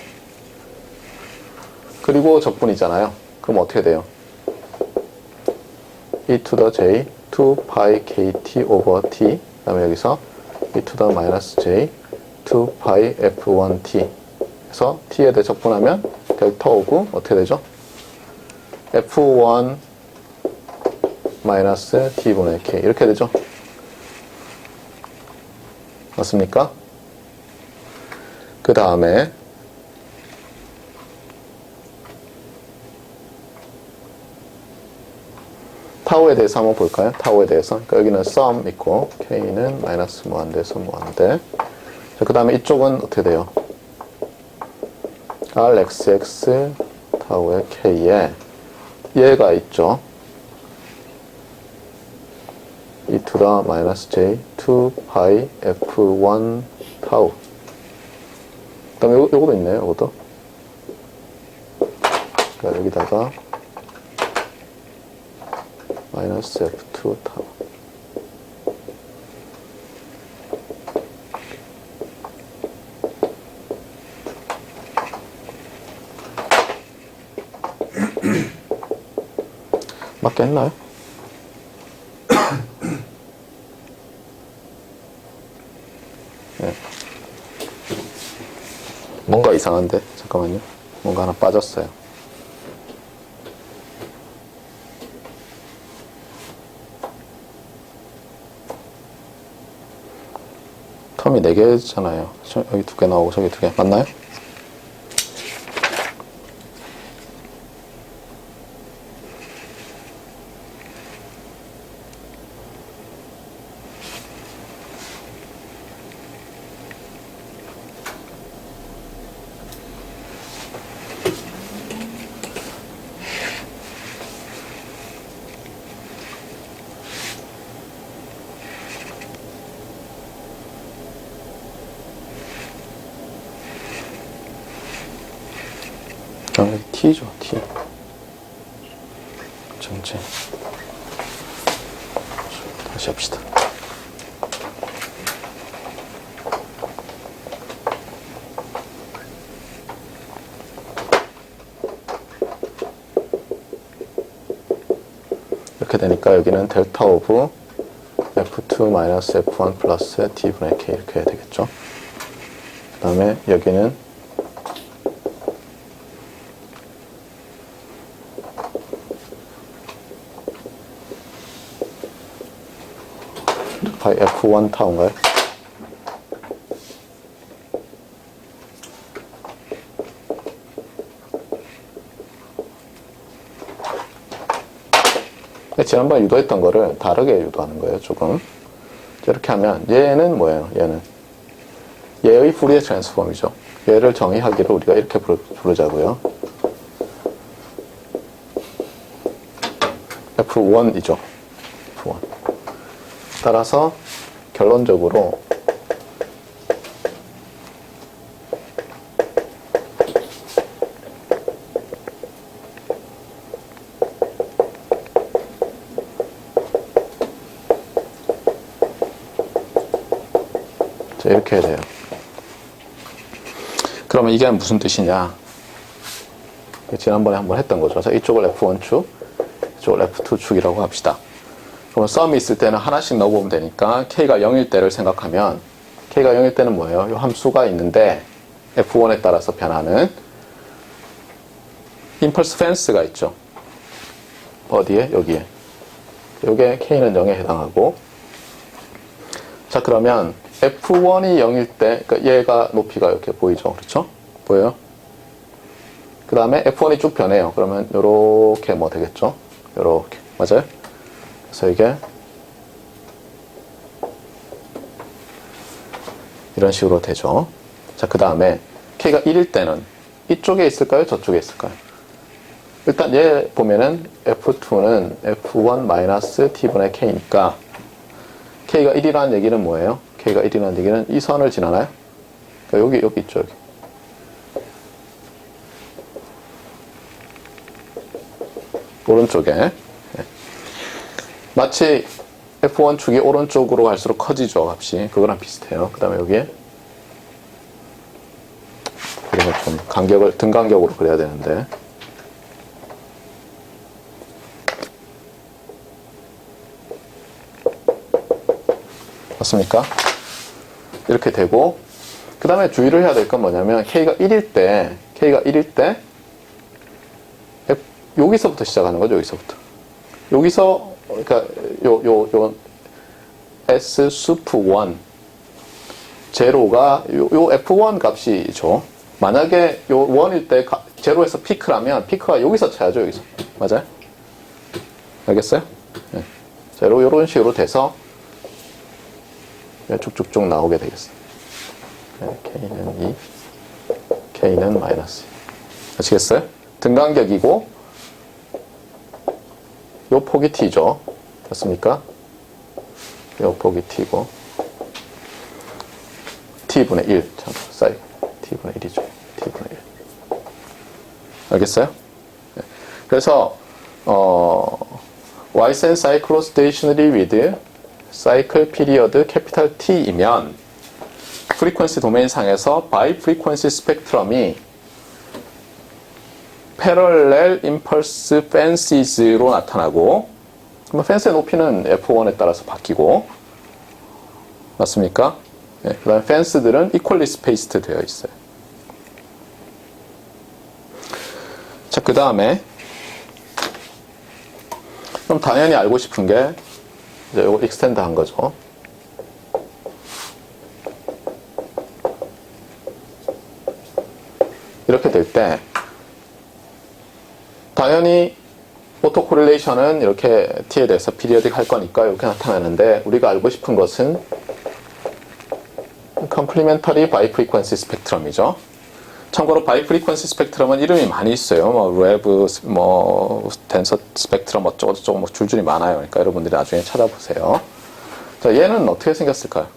그리고 적분이잖아요. 그럼 어떻게 돼요? e to the j 2 pi kt over t 그 다음에 여기서 e to the minus j 2 pi f1t 그래서 t에 대해 적분하면 델타 오브 어떻게 되죠? f1 마이너스 t분의 k 이렇게 되죠? 맞습니까? 그 다음에 타우에 대해서 한번 볼까요? 타우에 대해서. 그러니까 여기는 sum 있고 k는 마이너스 무한대에서 무한대. 그 다음에 이쪽은 어떻게 돼요? rxx 타우의 k에 얘가 있죠. e to the minus j 2 pi f1 타우. 그 다음에 요거도 있네요. 요것도. 그러니까 여기다가 마이너스 f2 타우. 맞겠나요? 네. 뭔가 이상한데? 잠깐만요. 뭔가 하나 빠졌어요. 텀이 4개잖아요. 여기 2개 나오고 저기 2개. 맞나요? 정리 T죠, T. 정지. 다시 합시다. 이렇게 되니까 여기는 델타 오브 F2 마이너스 F1 플러스 T분의 K 이렇게 해야 되겠죠. 그 다음에 여기는 바이 F1 타운가요? 지난번 유도했던 거를 다르게 유도하는 거예요, 조금. 이렇게 하면 얘는 뭐예요? 얘의 푸리에 트랜스폼이죠. 얘를 정의하기를 우리가 이렇게 부르자고요. F1이죠. F1. 따라서 결론적으로 자, 이렇게 해야 돼요. 그러면 이게 무슨 뜻이냐? 지난번에 한번 했던 거죠. 그래서 이쪽을 F1축, 이쪽을 F2축이라고 합시다. 그러면 썸이 있을 때는 하나씩 넣어보면 되니까 K가 0일 때를 생각하면 K가 0일 때는 뭐예요? 이 함수가 있는데 F1에 따라서 변하는 임펄스 펜스가 있죠. 어디에? 여기에. 요게 K는 0에 해당하고, 자, 그러면 F1이 0일 때, 그러니까 얘가 높이가 이렇게 보이죠. 그렇죠? 보여요? 그 다음에 F1이 쭉 변해요. 그러면 요렇게 뭐 되겠죠? 요렇게. 맞아요? 그래서 이게 이런 식으로 되죠. 자, 그 다음에 K가 1일 때는 이쪽에 있을까요? 저쪽에 있을까요? 일단 얘 보면은 F2는 F1 T분의 K니까 K가 1이라는 얘기는 뭐예요? K가 1이라는 얘기는 이 선을 지나나요? 그러니까 여기 있죠, 여기. 오른쪽에. 네. 마치 F1 축이 오른쪽으로 갈수록 커지죠, 값이. 그거랑 비슷해요. 그 다음에 여기에. 그러면 좀 간격을, 등 간격으로 그려야 되는데. 맞습니까? 이렇게 되고, 그 다음에 주의를 해야 될 건 뭐냐면, K가 1일 때, 여기서부터 시작하는 거죠, 여기서부터. 여기서, 그러니까, S 수프 1, 제로가, 요 F1 값이죠. 만약에 요 1일 때, 제로에서 피크라면, 피크가 여기서 쳐야죠, 여기서. 맞아요? 알겠어요? 네. 제로, 요런 식으로 돼서, 쭉쭉쭉 나오게 되겠어요. 네, K는 2, K는 마이너스 2. 아시겠어요? 등간격이고, 요 폭이 T죠. 됐습니까? 요 폭이 T고, T분의 1. 참, 사이. T분의 1이죠. T분의 1. 알겠어요? 네. 그래서, Ysen cyclostationary with 사이클 피리어드 캐피탈 T이면 프리퀀시 도메인 상에서 바이 프리퀀시 스펙트럼이 패럴렐 임펄스 펜시즈로 나타나고, 그러면 펜스의 높이는 F1에 따라서 바뀌고, 맞습니까? 네, 그 다음에 펜스들은 이퀄리 스페이스드 되어 있어요. 자, 그 다음에 그럼 당연히 알고 싶은 게 이제 이거 익스텐드 한 거죠. 이렇게 될 때 당연히 오토 코릴레이션은 이렇게 T에 대해서 피리어딕 할 거니까 이렇게 나타나는데, 우리가 알고 싶은 것은 컴플리멘터리 바이 프리퀀시 스펙트럼이죠. 참고로 바이 프리퀀시 스펙트럼은 이름이 많이 있어요. 뭐 랩, 뭐 댄서 스펙트럼 어쩌고 저쩌고 뭐 줄줄이 많아요. 그러니까 여러분들이 나중에 찾아보세요. 자, 얘는 어떻게 생겼을까요?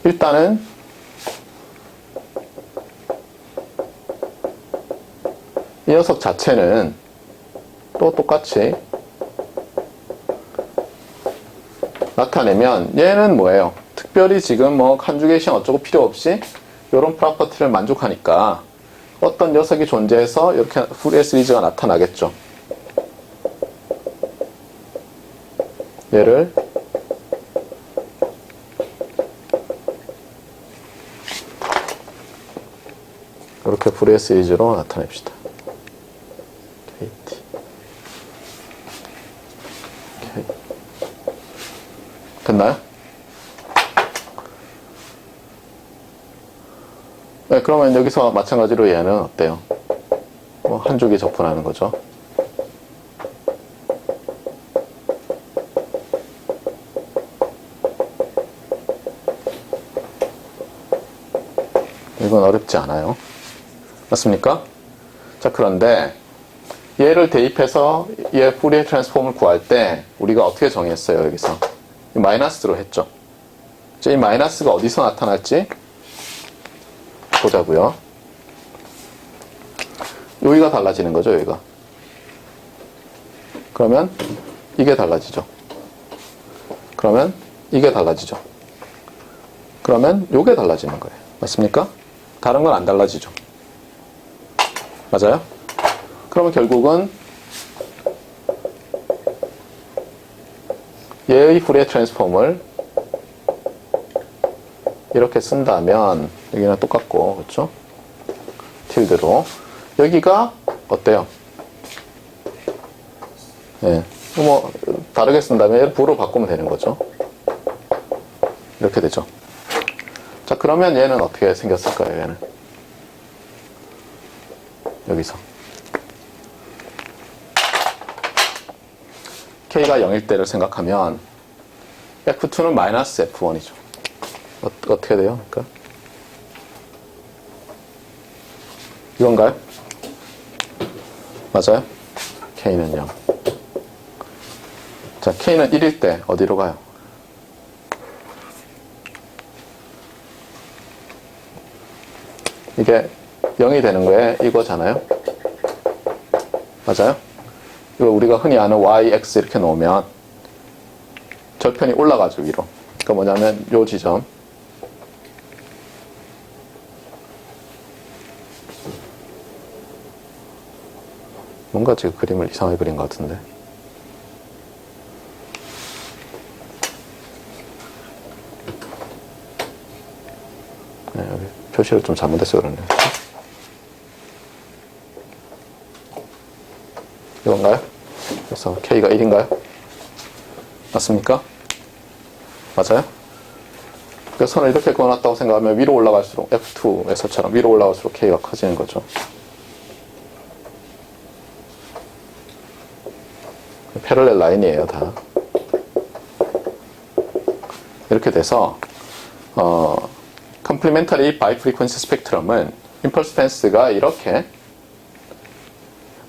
일단은 이 녀석 자체는 또 똑같이 나타내면 얘는 뭐예요? 특별히 지금 뭐 컨주게이션 어쩌고 필요 없이 이런 프로퍼티를 만족하니까 어떤 녀석이 존재해서 이렇게 푸리에 시리즈가 나타나겠죠. 얘를 이렇게 푸리에 시리즈로 나타냅시다. KT. 오케이. 됐나요? 네, 그러면 여기서 마찬가지로 얘는 어때요? 뭐 한 줄기 접근하는 거죠. 이건 어렵지 않아요. 맞습니까? 자, 그런데 얘를 대입해서 얘 푸리에 트랜스폼을 구할 때 우리가 어떻게 정했어요? 여기서 마이너스로 했죠. 이 마이너스가 어디서 나타날지 보자고요. 여기가 달라지는 거죠, 여기가. 그러면 이게 달라지죠. 그러면 이게 달라지죠. 그러면 요게 달라지는 거예요. 맞습니까? 다른 건 안 달라지죠. 맞아요? 그러면 결국은 얘의 푸리에 트랜스폼을 이렇게 쓴다면 여기는 똑같고, 그렇죠? 틸드로 여기가 어때요? 예, 뭐 다르게 쓴다면 얘를 부로 바꾸면 되는 거죠. 이렇게 되죠. 자, 그러면 얘는 어떻게 생겼을까요? 얘는 여기서 K가 0일 때를 생각하면 F2는 마이너스 F1이죠. 어떻게 돼요? 그러니까 이건가요? 맞아요? K는 0. 자, K는 1일 때 어디로 가요? 이게 0이 되는 거에 이거잖아요? 맞아요? 이거 우리가 흔히 아는 y, x 이렇게 놓으면 절편이 올라가죠, 위로. 그러니까 뭐냐면 요 지점, 뭔가 지금 그림을 이상하게 그린 것 같은데. 네, 여기 표시를 좀 잘못했어요, 그러네. 이건가요? 그래서 K가 1인가요? 맞습니까? 맞아요? 그래서 선을 이렇게 그어놨다고 생각하면 위로 올라갈수록 F2에서처럼 위로 올라갈수록 K가 커지는 거죠. 패럴렐 라인이에요, 다. 이렇게 돼서 컴플리멘터리 바이 프리퀀시 스펙트럼은 임펄스 펜스가 이렇게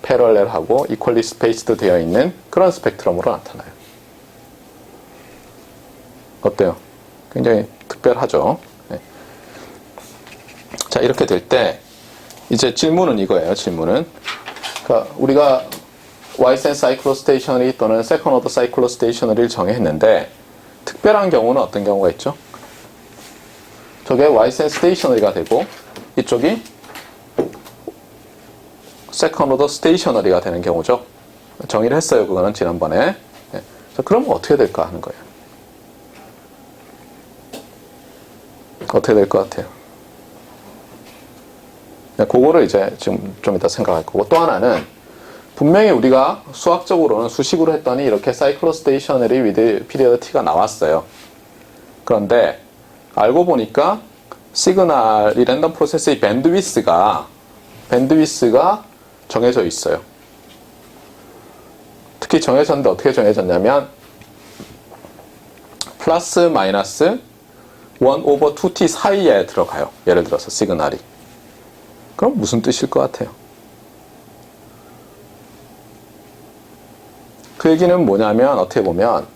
패럴렐하고 이퀄리 스페이스드 되어 있는 그런 스펙트럼으로 나타나요. 어때요? 굉장히 특별하죠. 네. 자, 이렇게 될 때 이제 질문은 이거예요. 질문은 그러니까 우리가 Y센 사이클로스테이셔너리 또는 세컨 오더 사이클로스테이셔너리를 정했는데 특별한 경우는 어떤 경우가 있죠? 저게 Y센 스테이셔너리가 되고 이쪽이 세컨 오더 스테이셔너리가 되는 경우죠. 정의를 했어요. 그거는 지난번에. 네. 자, 그럼 어떻게 될까 하는 거예요. 어떻게 될 것 같아요? 네, 그거를 이제 지금 좀 이따 생각할 거고, 또 하나는 분명히 우리가 수학적으로는 수식으로 했더니 이렇게 사이클로스테이셔너리 위드 피리어드 t가 나왔어요. 그런데 알고 보니까 시그널이 랜덤 프로세스의 밴드위스가 정해져 있어요. 특히 정해졌는데 어떻게 정해졌냐면 플러스 마이너스 1 오버 2t 사이에 들어가요. 예를 들어서 시그널이. 그럼 무슨 뜻일 것 같아요? 그 얘기는 뭐냐면 어떻게 보면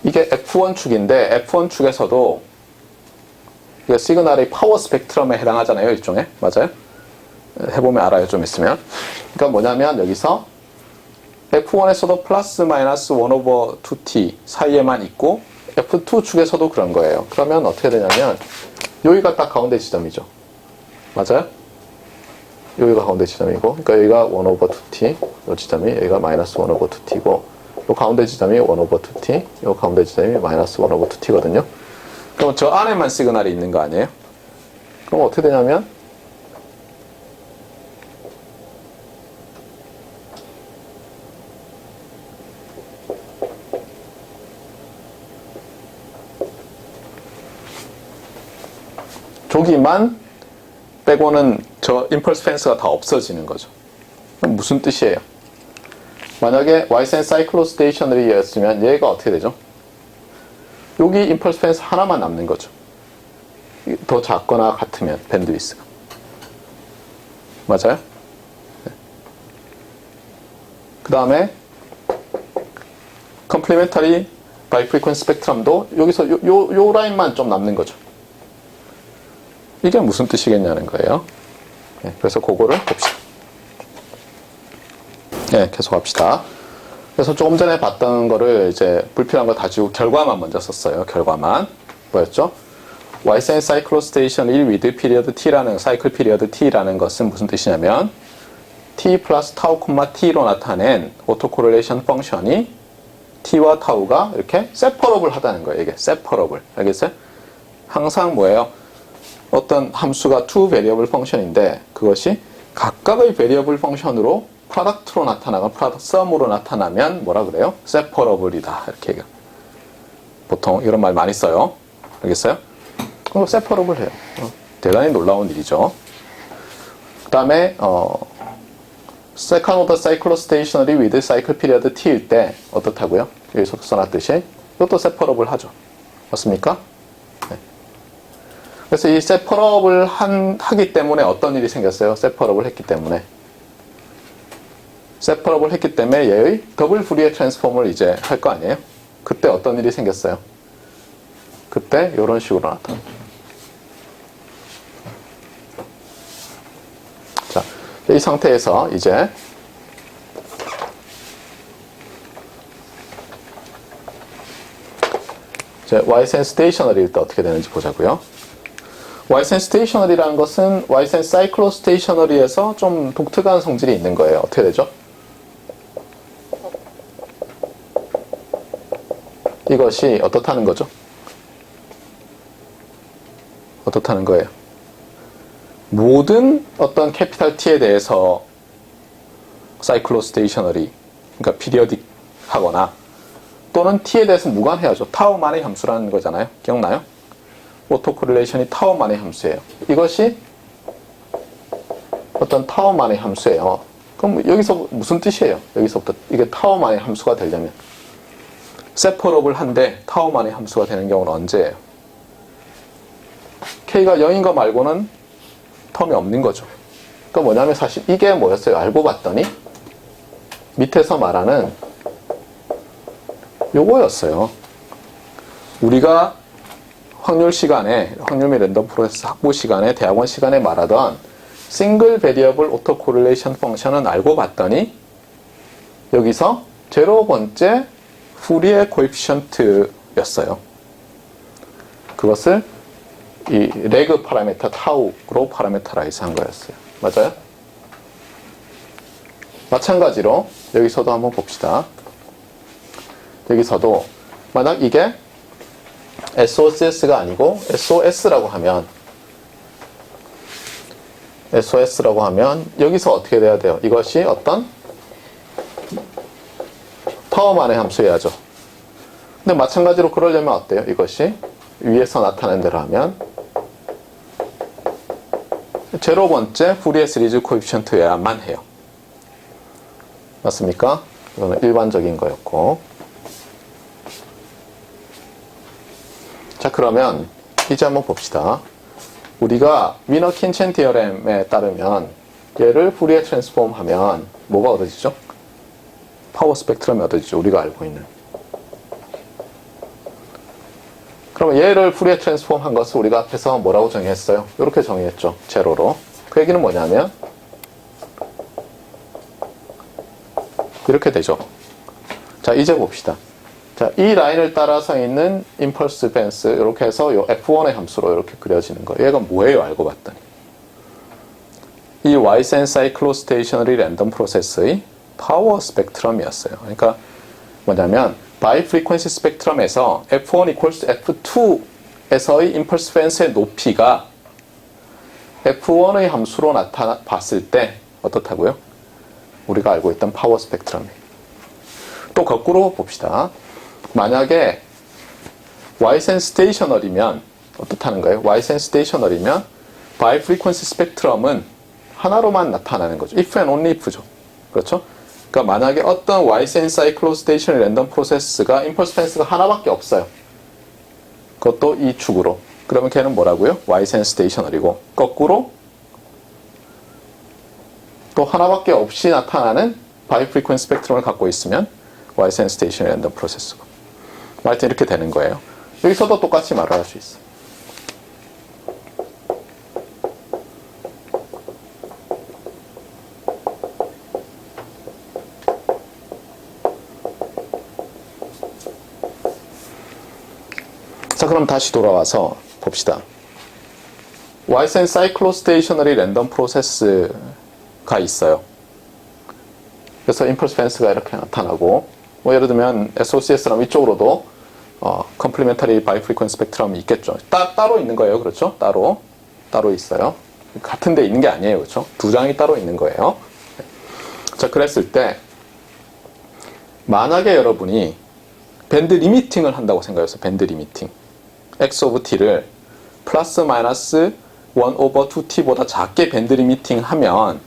이게 F1축인데 F1축에서도 이게 시그널의 파워 스펙트럼에 해당하잖아요. 일종의. 맞아요? 해보면 알아요. 좀 있으면. 그러니까 뭐냐면 여기서 F1에서도 플러스 마이너스 1 오버 2t 사이에만 있고 F2 축에서도 그런 거예요. 그러면 어떻게 되냐면 여기가 딱 가운데 지점이죠. 맞아요? 여기가 가운데 지점이고, 그러니까 여기가 1 오버 2t, 이 지점이 여기가 마이너스 1 오버 2t고, 이 가운데 지점이 1 오버 2t, 이 가운데 지점이 마이너스 1 오버 2t거든요. 그럼 저 안에만 시그널이 있는 거 아니에요? 그럼 어떻게 되냐면 저기만 빼고는 저 임펄스 펜스가 다 없어지는 거죠. 그럼 무슨 뜻이에요? 만약에 Y센 사이클로스테이셔너리였으면 얘가 어떻게 되죠? 여기 임펄스 펜스 하나만 남는 거죠. 더 작거나 같으면 밴드위스가. 맞아요? 네. 그 다음에 컴플리멘터리 바이프리퀀시 스펙트럼도 여기서 요 라인만 좀 남는 거죠. 이게 무슨 뜻이겠냐는 거예요. 네, 그래서 그거를 봅시다. 네, 계속 합시다. 그래서 조금 전에 봤던 거를 이제 불필요한 거 다 지우고 결과만 먼저 썼어요. 결과만. 뭐였죠? Y센 사이클로스테이션 1 with period t라는 사이클 피리어드 t라는 것은 무슨 뜻이냐면 t 플러스 타우 콤마 t로 나타낸 오토코릴레이션 펑션이 t와 타우가 이렇게 세퍼러블 하다는 거예요. 이게 세퍼러블. 알겠어요? 항상 뭐예요? 어떤 함수가 two variable 펑션인데 그것이 각각의 variable 펑션으로 프로덕트로 나타나거나 프로덕트 썸으로 나타나면 뭐라 그래요? 세퍼러블이다. 이렇게 얘기해요. 보통 이런 말 많이 써요. 알겠어요? 그럼 세퍼러블 해요. 대단히 놀라운 일이죠. 그 다음에 second order cyclostationary with cycle period t일 때 어떻다고요? 여기서도 써놨듯이 이것도 세퍼러블 하죠. 맞습니까? 네. 그래서 이 세퍼러블 하기 때문에 어떤 일이 생겼어요? 세퍼러블 했기 때문에. 세퍼러블 했기 때문에 얘의 더블 푸리에 트랜스폼을 이제 할 거 아니에요? 그때 어떤 일이 생겼어요? 그때 이런 식으로 나타납니다. 자, 이 상태에서 이제 Y센 스테이셔너리일 때 어떻게 되는지 보자고요. Y센 스테이셔너리라는 것은 Y센 사이클로스테이셔너리에서 좀 독특한 성질이 있는 거예요. 어떻게 되죠? 이것이 어떻다는 거죠? 어떻다는 거예요? 모든 어떤 캐피탈 T에 대해서 사이클로스테이셔너리, 그러니까 피리어딕 하거나 또는 T에 대해서 무관해야죠. 타우만의 함수라는 거잖아요. 기억나요? 오토코릴레이션이 타우만의 함수예요. 이것이 어떤 타우만의 함수예요. 그럼 여기서 무슨 뜻이에요? 여기서부터 이게 타우만의 함수가 되려면 세퍼러블 한데 타우만의 함수가 되는 경우는 언제예요? K가 0인 거 말고는 텀이 없는 거죠. 그러니까 뭐냐면 사실 이게 뭐였어요? 알고 봤더니 밑에서 말하는 요거였어요. 우리가 확률 시간에, 확률 및 랜덤 프로세스 학부 시간에, 대학원 시간에 말하던 싱글 베리어블 오토코릴레이션 펑션은 알고 봤더니 여기서 제로 번째 푸리에 코에피션트였어요. 그것을 이 레그 파라미터 타우로 파라미터라이즈 한 거였어요. 맞아요? 마찬가지로 여기서도 한번 봅시다. 여기서도 만약 이게 SOCS가 아니고 SOS라고 하면 여기서 어떻게 돼야 돼요? 이것이 어떤 타워만의 함수여야죠. 근데 마찬가지로 그러려면 어때요? 이것이 위에서 나타낸 대로 하면 제로 번째 푸리에 시리즈 코에피션트여야만 해요. 맞습니까? 이거는 일반적인 거였고. 자, 그러면 이제 한번 봅시다. 우리가 위너-킨첸 디어렘에 따르면 얘를 푸리에 트랜스폼 하면 뭐가 얻어지죠? 파워 스펙트럼이 얻어지죠. 우리가 알고 있는. 그러면 얘를 푸리에 트랜스폼 한 것을 우리가 앞에서 뭐라고 정의했어요? 이렇게 정의했죠. 제로로. 그 얘기는 뭐냐면 이렇게 되죠. 자, 이제 봅시다. 자, 이 라인을 따라서 있는 임펄스 밴스 이렇게 해서 요 F1의 함수로 이렇게 그려지는 거예요. 얘가 뭐예요? 알고 봤더니 이 Ysen 사이클로스테이셔너리 랜덤 프로세스의 파워 스펙트럼이었어요. 그러니까 뭐냐면 바이 프리퀀시 스펙트럼에서 F1 equals F2에서의 임펄스 밴스의 높이가 F1의 함수로 봤을 때 어떻다고요? 우리가 알고 있던 파워 스펙트럼이. 또 거꾸로 봅시다. 만약에 Ysen 스테이셔너리면 어떻다는 거예요? Ysen 스테이셔너리면 바이 프리퀀시 스펙트럼은 하나로만 나타나는 거죠. if and only if죠. 그렇죠? 그러니까 만약에 어떤 Ysen 사이클로스테이션 랜덤 프로세스가 임펄스 밴스가 하나밖에 없어요. 그것도 이 축으로. 그러면 걔는 뭐라고요? Ysen 스테이셔너리고 거꾸로 또 하나밖에 없이 나타나는 바이 프리퀀시 스펙트럼을 갖고 있으면 Ysen 스테이션 랜덤 프로세스고. 하여튼 이렇게 되는 거예요. 여기서도 똑같이 말을 할 수 있어. 자, 그럼 다시 돌아와서 봅시다. Ysen 사이클로스테이셔너리 랜덤 프로세스가 있어요. 그래서 임펄스 밴스가 이렇게 나타나고, 뭐 예를 들면 SOCS랑 위쪽으로도 컴플리멘터리 바이 프리퀀시 스펙트럼이 있겠죠. 따로 있는 거예요. 그렇죠? 따로 있어요. 같은 데 있는 게 아니에요. 그렇죠? 두 장이 따로 있는 거예요. 자, 그랬을 때 만약에 여러분이 밴드 리미팅을 한다고 생각해서 밴드 리미팅 x 오브 t를 플러스 마이너스 1 오버 2t보다 작게 밴드 리미팅 하면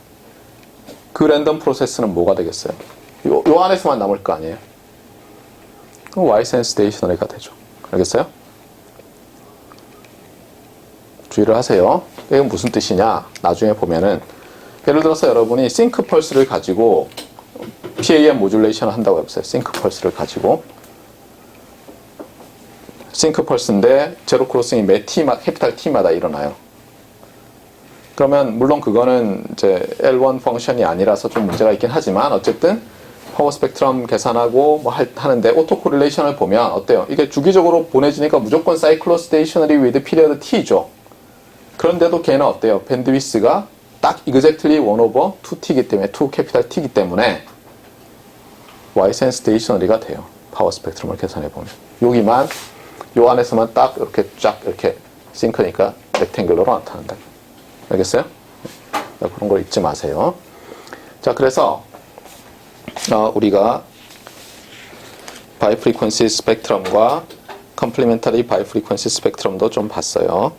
그 랜덤 프로세스는 뭐가 되겠어요? 요 안에서만 남을 거 아니에요? 그럼 Ysen 스테이셔너리가 되죠. 알겠어요? 주의를 하세요. 이건 무슨 뜻이냐? 나중에 보면은 예를 들어서 여러분이 싱크 펄스를 가지고 PAM 모듈레이션을 한다고 해보세요. 싱크 펄스를 가지고 싱크 펄스인데 제로 크로싱이 매 캐피탈 T마다 일어나요. 그러면 물론 그거는 이제 L1 펑션이 아니라서 좀 문제가 있긴 하지만 어쨌든 파워 스펙트럼 계산하고 뭐 하는데 오토 코릴레이션을 보면 어때요? 이게 주기적으로 보내지니까 무조건 사이클로스테이셔너리 위드 피리어드 T죠. 그런데도 걔는 어때요? 밴드위스가 딱 exactly 1 over 2T이기 때문에 2 캐피탈 T이기 때문에 Ysen 스테이셔너리가 돼요. 파워 스펙트럼을 계산해 보면 여기만 요 안에서만 딱 이렇게 쫙 이렇게 싱크니까 렉탱글러로 나타난다. 알겠어요? 그런 걸 잊지 마세요. 자, 그래서 우리가 바이 프리퀀시 스펙트럼과 컴플리멘터리 바이 프리퀀시 스펙트럼도 좀 봤어요.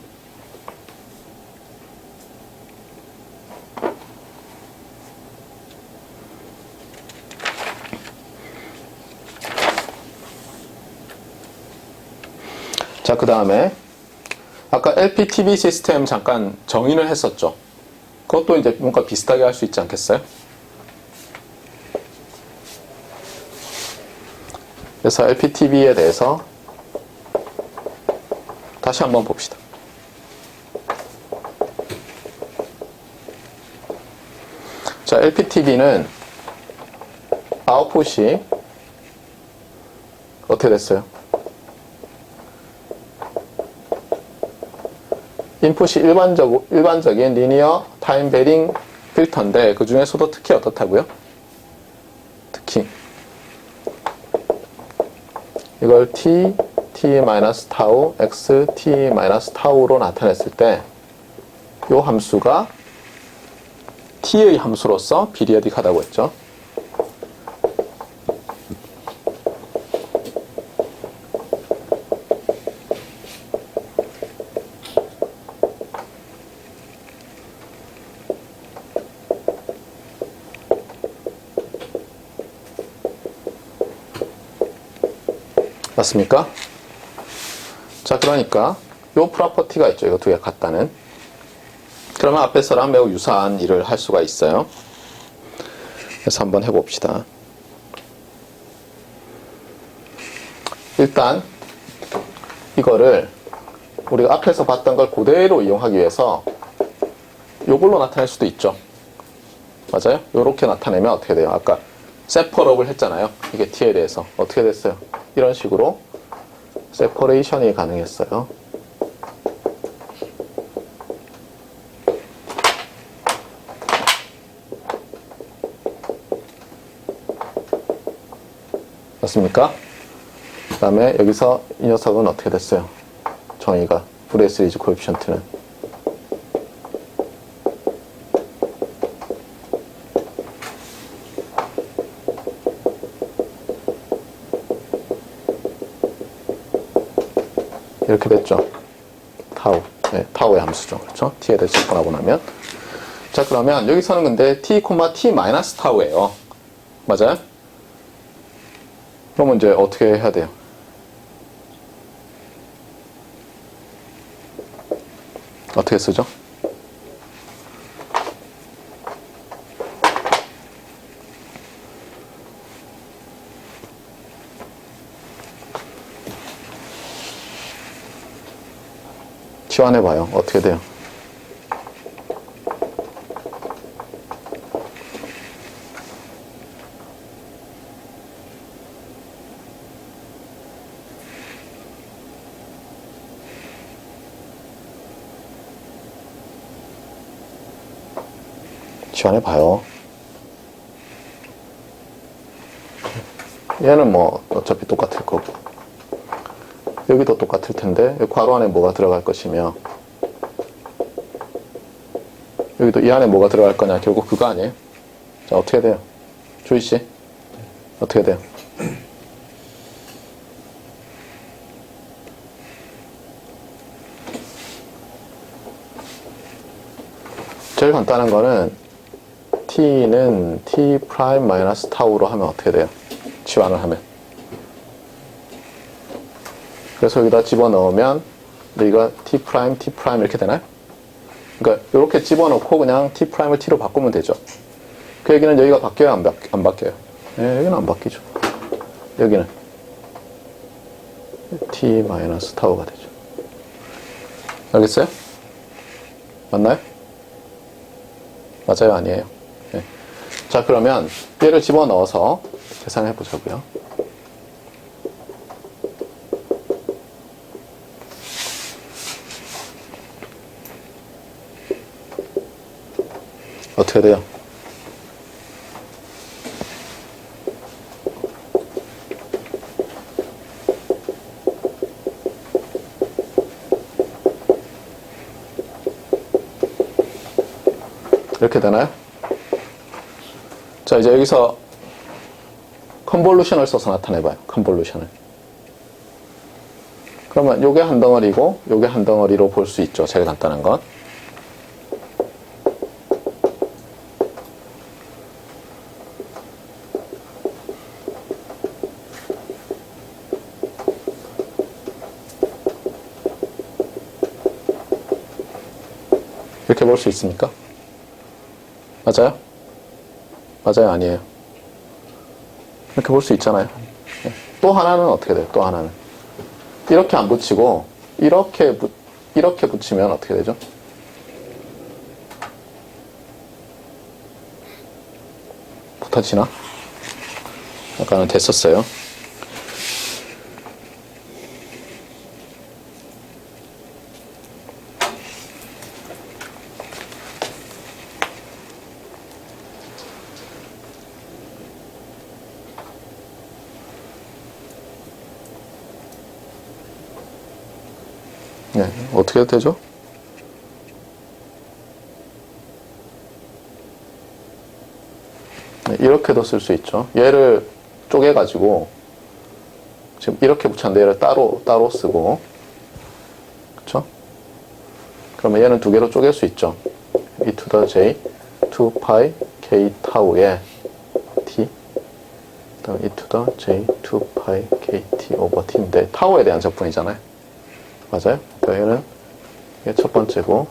자, 그 다음에 아까 LPTB 시스템 잠깐 정의를 했었죠. 그것도 이제 뭔가 비슷하게 할 수 있지 않겠어요? 그래서 LPTB에 대해서 다시 한번 봅시다. 자, LPTB는 아웃풋이 어떻게 됐어요? 인풋이 일반적인 리니어 타임 베링 필터인데 그 중에서도 특히 어떻다고요? 특히 이걸 t, t-타우, x, t-타우로 나타냈을 때 이 함수가 t의 함수로서 비리어딕하다고 했죠. 맞습니까? 자, 그러니까 요 프로퍼티가 있죠. 이거 두 개 같다는. 그러면 앞에서랑 매우 유사한 일을 할 수가 있어요. 그래서 한번 해봅시다. 일단 이거를 우리가 앞에서 봤던 걸 그대로 이용하기 위해서 요걸로 나타낼 수도 있죠. 맞아요? 요렇게 나타내면 어떻게 돼요? 아까 세퍼럽을 했잖아요. 이게 t에 대해서 어떻게 됐어요? 이런 식으로 세퍼레이션이 가능했어요. 맞습니까? 그 다음에 여기서 이 녀석은 어떻게 됐어요? 정의가 브레이스리즈 코에피션트는 이렇게 됐죠. 타우. 네, 타우의 함수죠. 그렇죠? t에 대해서 접근하고 나면. 자, 그러면 여기서는 근데 t, t 마이너스 타우예요. 맞아요? 그러면 이제 어떻게 해야 돼요? 어떻게 쓰죠? 지원해봐요. 어떻게 돼요? 지원해봐요. 얘는 뭐 어차피 똑같을 거고 여기도 똑같을 텐데 괄호 안에 뭐가 들어갈 것이며 여기도 이 안에 뭐가 들어갈 거냐 결국 그거 아니에요? 자, 어떻게 돼요? 조이씨 어떻게 돼요? 제일 간단한 거는 t는 t 프라임 마이너스 타우로 하면 어떻게 돼요? 치환을 하면 그래서 여기다 집어넣으면 여기가 t 프라임 이렇게 되나요? 그러니까 이렇게 집어넣고 그냥 t 프라임을 t로 바꾸면 되죠. 그 얘기는 여기가 바뀌어요? 안 바뀌어요? 네, 여기는 안 바뀌죠. 여기는 t 마이너스 타우가 되죠. 알겠어요? 맞나요? 맞아요? 아니에요? 네. 자, 그러면 얘를 집어넣어서 계산해 보자고요. 어떻게 돼요? 이렇게 되나요? 자, 이제 여기서 컨볼루션을 써서 나타내봐요. 컨볼루션을. 그러면 요게 한 덩어리고 요게 한 덩어리로 볼 수 있죠. 제일 간단한 건. 이렇게 볼 수 있습니까? 맞아요? 맞아요? 아니에요? 이렇게 볼 수 있잖아요. 또 하나는 어떻게 돼요? 또 하나는 이렇게 안 붙이고 이렇게 붙이면 어떻게 되죠? 붙어지나? 아까는 됐었어요. 네, 어떻게 되죠? 네, 이렇게도 쓸 수 있죠. 얘를 쪼개가지고 지금 이렇게 붙였는데 얘를 따로 쓰고 그쵸? 그러면 얘는 두 개로 쪼갤 수 있죠. e to the j 2pi k 타우에 t 그다음 e to the j 2pi k t over t인데 타우에 대한 적분이잖아요. 맞아요? 그러니까 얘는 이게 첫 번째고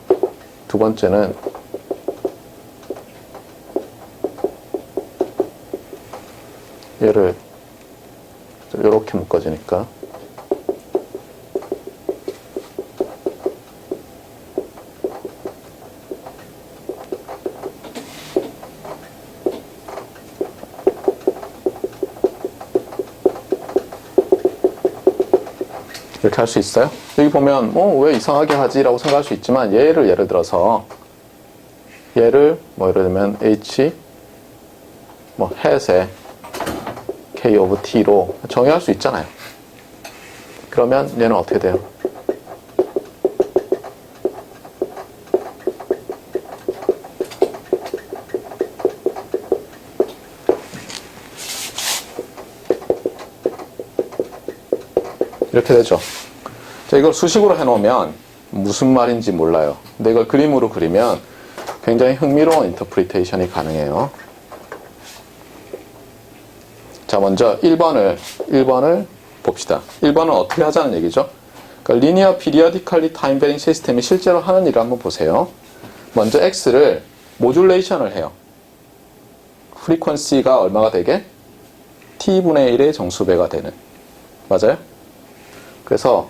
두 번째는 얘를 이렇게 묶어지니까 이렇게 할 수 있어요. 여기 보면 왜 이상하게 하지? 라고 생각할 수 있지만 예를 들어서 예를 예를 들면 h hat에 k of t로 정의할 수 있잖아요. 그러면 얘는 어떻게 돼요? 이렇게 되죠. 자, 이걸 수식으로 해놓으면 무슨 말인지 몰라요. 근데 이걸 그림으로 그리면 굉장히 흥미로운 인터프리테이션이 가능해요. 자, 먼저 1번을 봅시다. 1번은 어떻게 하자는 얘기죠? 그러니까 리니어 피리어디컬리 타임 베링 시스템이 실제로 하는 일을 한번 보세요. 먼저 x를 모듈레이션을 해요. 프리퀀시가 얼마가 되게? t분의 1의 정수배가 되는. 맞아요? 그래서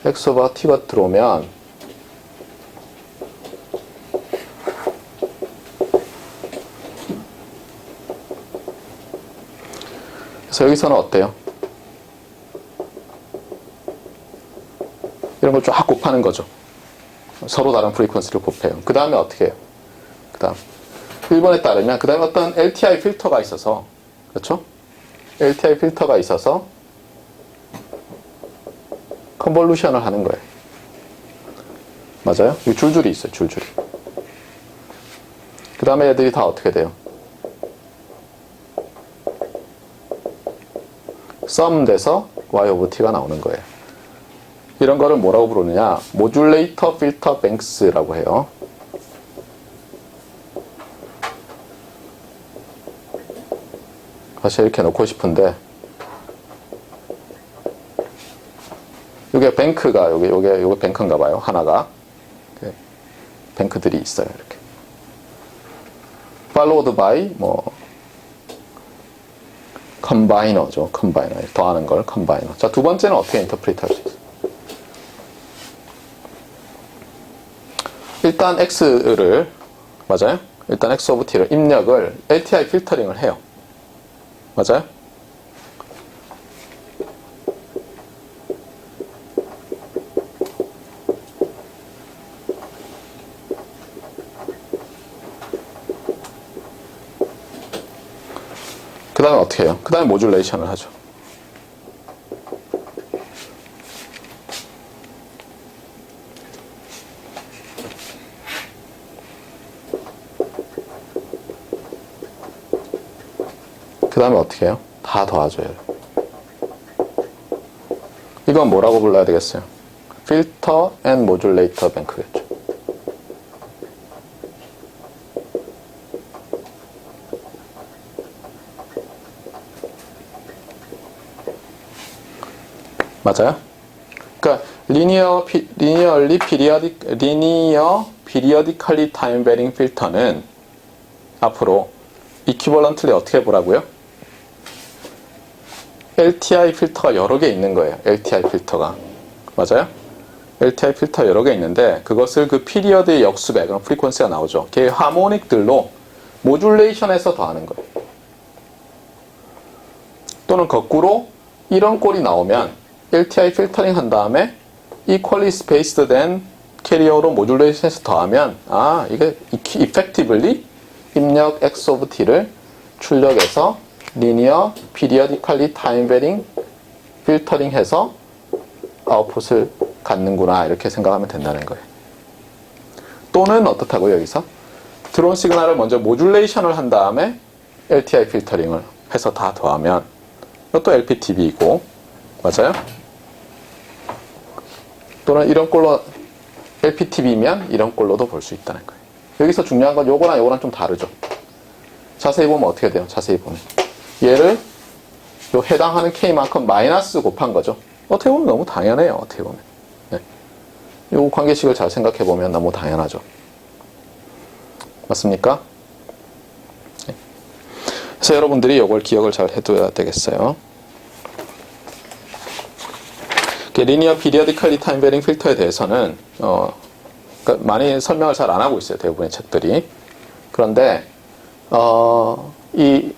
x 오버 t가 들어오면 그래서 여기서는 어때요? 이런 걸 쫙 곱하는 거죠. 서로 다른 프리퀀시를 곱해요. 그 다음에 어떻게 해요? 그 다음 1번에 따르면 그 다음에 어떤 LTI 필터가 있어서, 그렇죠? LTI 필터가 있어서 컨볼루션을 하는 거예요. 맞아요? 이 줄줄이 있어요. 줄줄이. 그 다음에 애들이 다 어떻게 돼요? 썸 돼서 y 오브 t가 나오는 거예요. 이런 거를 뭐라고 부르느냐? 모듈레이터 필터 뱅크스라고 해요. 사실 이렇게 놓고 싶은데 요게 뱅크가 요게 뱅크인가 봐요. 하나가 뱅크들이 있어요. 이렇게 followed by 컴바이너죠. 컴바이너. 더하는 걸 컴바이너. 자, 두 번째는 어떻게 인터프리트 할 수 있어요? 일단 x를, 맞아요? 일단 x 오브 t를 입력을 LTI 필터링을 해요. 맞아요? 그 다음에 어떻게 해요? 그 다음에 모듈레이션을 하죠. 그 다음에 어떻게 해요? 다 더하줘요. 이건 뭐라고 불러야 되겠어요? 필터 앤 모듈레이터 뱅크겠죠. 맞아요? 그러니까 리니어 피리어디컬리 타임 베링 필터는 앞으로 이퀴벌런트리 어떻게 보라고요? LTI 필터가 여러 개 있는 거예요. LTI 필터가. 맞아요? LTI 필터 여러 개 있는데 그것을 그 피리어드의 역수배, 그럼 프리퀀시가 나오죠. 걔 하모닉들로 모듈레이션해서 더하는 거예요. 또는 거꾸로 이런 꼴이 나오면 LTI 필터링 한 다음에 equally spaced then 캐리어로 모듈레이션해서 더하면 이게 effectively 입력 x of t를 출력해서 linear periodically time varying filtering 해서 아웃풋을 갖는구나, 이렇게 생각하면 된다는 거예요. 또는 어떻다고요? 여기서 들어온 시그널을 먼저 모듈레이션을 한 다음에 LTI 필터링을 해서 다 더하면 이것도 LPTB이고, 맞아요? 또는 이런 꼴로 LPTB면 이런 꼴로도 볼 수 있다는 거예요. 여기서 중요한 건 요거랑 요거랑 좀 다르죠. 자세히 보면 어떻게 돼요? 자세히 보면 얘를 요 해당하는 K만큼 마이너스 곱한 거죠. 어떻게 보면 너무 당연해요. 어떻게 보면 요 관계식을 잘 생각해 보면 너무 당연하죠. 맞습니까? 네. 그래서 여러분들이 요걸 기억을 잘 해둬야 되겠어요. 리니어 피리어디컬리 타임 베링 필터에 대해서는 그러니까 많이 설명을 잘 안 하고 있어요. 대부분의 책들이. 그런데 이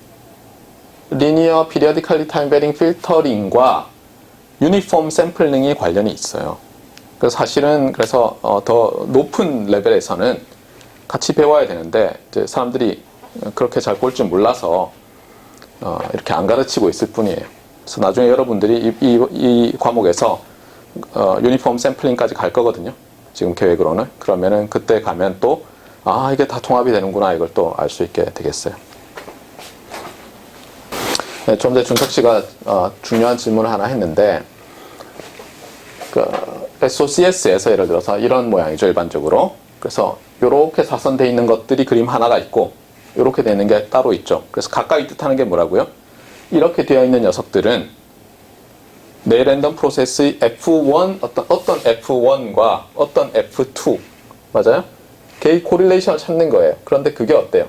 리니어 피리어디컬리 타임 베링 필터링과 유니폼 샘플링이 관련이 있어요. 그래서 사실은 더 높은 레벨에서는 같이 배워야 되는데 이제 사람들이 그렇게 잘 볼 줄 몰라서 이렇게 안 가르치고 있을 뿐이에요. 그래서 나중에 여러분들이 이 과목에서 유니폼 샘플링까지 갈 거거든요. 지금 계획으로는. 그러면은 그때 가면 또 이게 다 통합이 되는구나 이걸 또 알 수 있게 되겠어요. 네, 좀 전에 준석 씨가 중요한 질문을 하나 했는데 SOCS에서 예를 들어서 이런 모양이죠, 일반적으로. 그래서 이렇게 사선되어 있는 것들이 그림 하나가 있고 이렇게 되는 게 따로 있죠. 그래서 가까이 뜻하는 게 뭐라고요? 이렇게 되어 있는 녀석들은 내 랜덤 프로세스의 F1 어떤 F1과 어떤 F2 맞아요? 걔의 코릴레이션을 찾는 거예요. 그런데 그게 어때요?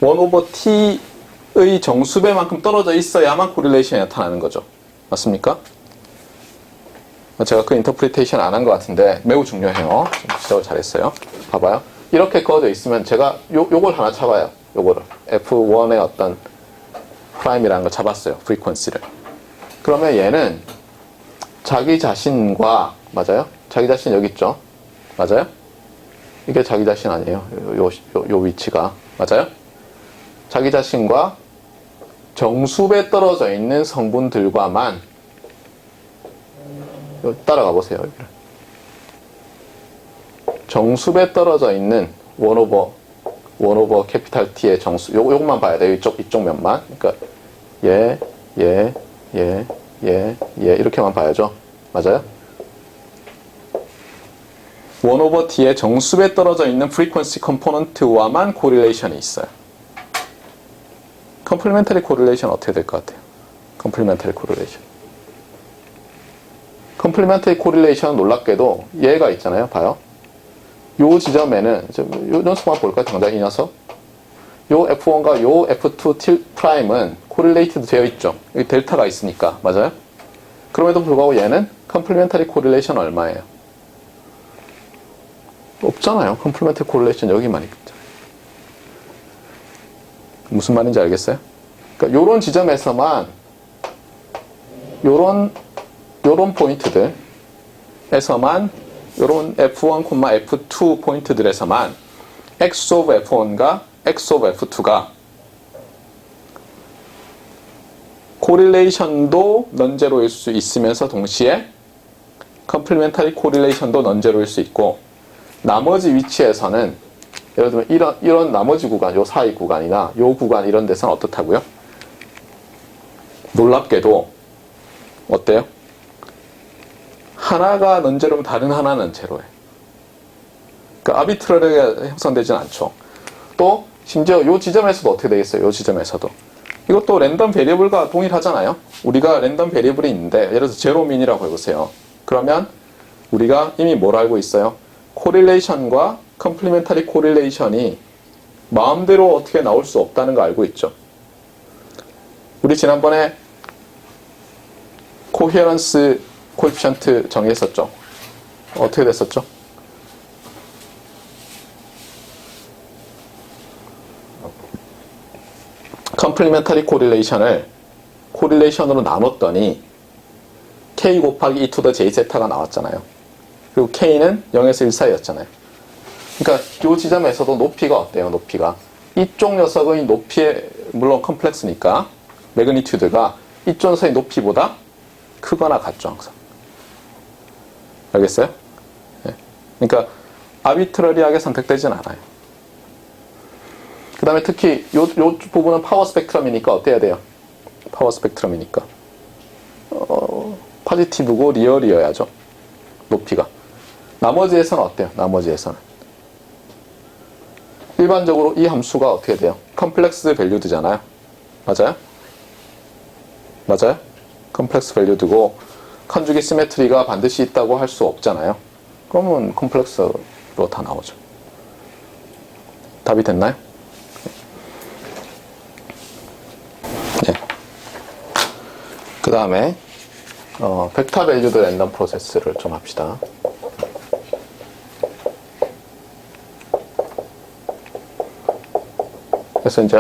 1/t의 정수배만큼 떨어져 있어야만 코릴레이션이 나타나는 거죠. 맞습니까? 제가 그 인터프리테이션 안 한 것 같은데 매우 중요해요. 지적을 잘했어요. 봐봐요. 이렇게 그어져 있으면 제가 요걸 하나 잡아요. 요거를 F1의 어떤 프라임이라는 걸 잡았어요. 프리퀀시를. 그러면 얘는 자기 자신과 맞아요? 자기 자신 여기 있죠? 맞아요? 이게 자기 자신 아니에요. 요 위치가 맞아요? 자기 자신과 정수배 떨어져 있는 성분들과만 따라가 보세요. 여기를. 정수배 떨어져 있는 1/, 캐피탈 T의 정수. 요것만 봐야 돼요. 이쪽 면만. 그러니까 얘 이렇게만 봐야죠. 맞아요? 1/t의 정수배 떨어져 있는 프리퀀시 컴포넌트와만 코릴레이션이 있어요. 컴플리멘터리 코릴레이션 어떻게 될 것 같아요? 컴플리멘터리 코릴레이션은 놀랍게도 얘가 있잖아요. 봐요. 요 지점에는 요 녀석만 볼까요? 당장 이 녀석. 요 F1과 요 F2 T 프라임은 코릴레이트드 되어 있죠. 여기 델타가 있으니까. 맞아요? 그럼에도 불구하고 얘는 컴플리멘터리 코릴레이션 얼마예요? 없잖아요. 컴플리멘터리 코릴레이션 여기만 있잖아요. 무슨 말인지 알겠어요? 그러니까 요런 지점에서만 요런 포인트들에서만 요런 F1, F2 포인트들에서만 X of F1과 X of F2가 코릴레이션도 넌제로일 수 있으면서 동시에 컴플리멘터리 코릴레이션도 넌제로일 수 있고 나머지 위치에서는 예를 들면 이런 나머지 구간, 요 사이 구간이나 요 구간 이런 데서는 어떻다고요? 놀랍게도 어때요? 하나가 넌제로면 다른 하나는 제로예요. 그러니까 아비트러리하게 형성되진 않죠. 또 심지어 요 지점에서도 어떻게 되겠어요? 요 지점에서도. 이것도 랜덤 베리어블과 동일하잖아요. 우리가 랜덤 베리어블이 있는데 예를 들어서 제로민이라고 해보세요. 그러면 우리가 이미 뭘 알고 있어요? 코릴레이션과 컴플리멘터리 코릴레이션이 마음대로 어떻게 나올 수 없다는 거 알고 있죠. 우리 지난번에 코헤런스 코에피션트 정의했었죠. 어떻게 됐었죠? 컴플리멘터리 코릴레이션을 코릴레이션으로 나눴더니 K 곱하기 E to the J 세타가 나왔잖아요. 그리고 K는 0에서 1 사이였잖아요. 그러니까 이 지점에서도 높이가 어때요? 높이가 이쪽 녀석의 높이에 물론 컴플렉스니까 매그니튜드가 이쪽 녀석의 높이보다 크거나 같죠. 항상. 알겠어요? 네. 그러니까 아비트러리하게 선택되진 않아요. 그 다음에 특히 요 부분은 파워 스펙트럼이니까 어때야 돼요? 파워 스펙트럼이니까 포지티브고 리얼이어야죠. 높이가. 나머지에서는 어때요? 나머지에서는 일반적으로 이 함수가 어떻게 돼요? 컴플렉스 밸류드잖아요. 맞아요? 맞아요? 컴플렉스 밸류드고 컨주기 시메트리가 반드시 있다고 할 수 없잖아요. 그러면 컴플렉스로 다 나오죠. 답이 됐나요? 네. 그 다음에 벡터 밸류드 랜덤 프로세스를 좀 합시다. 그래서 이제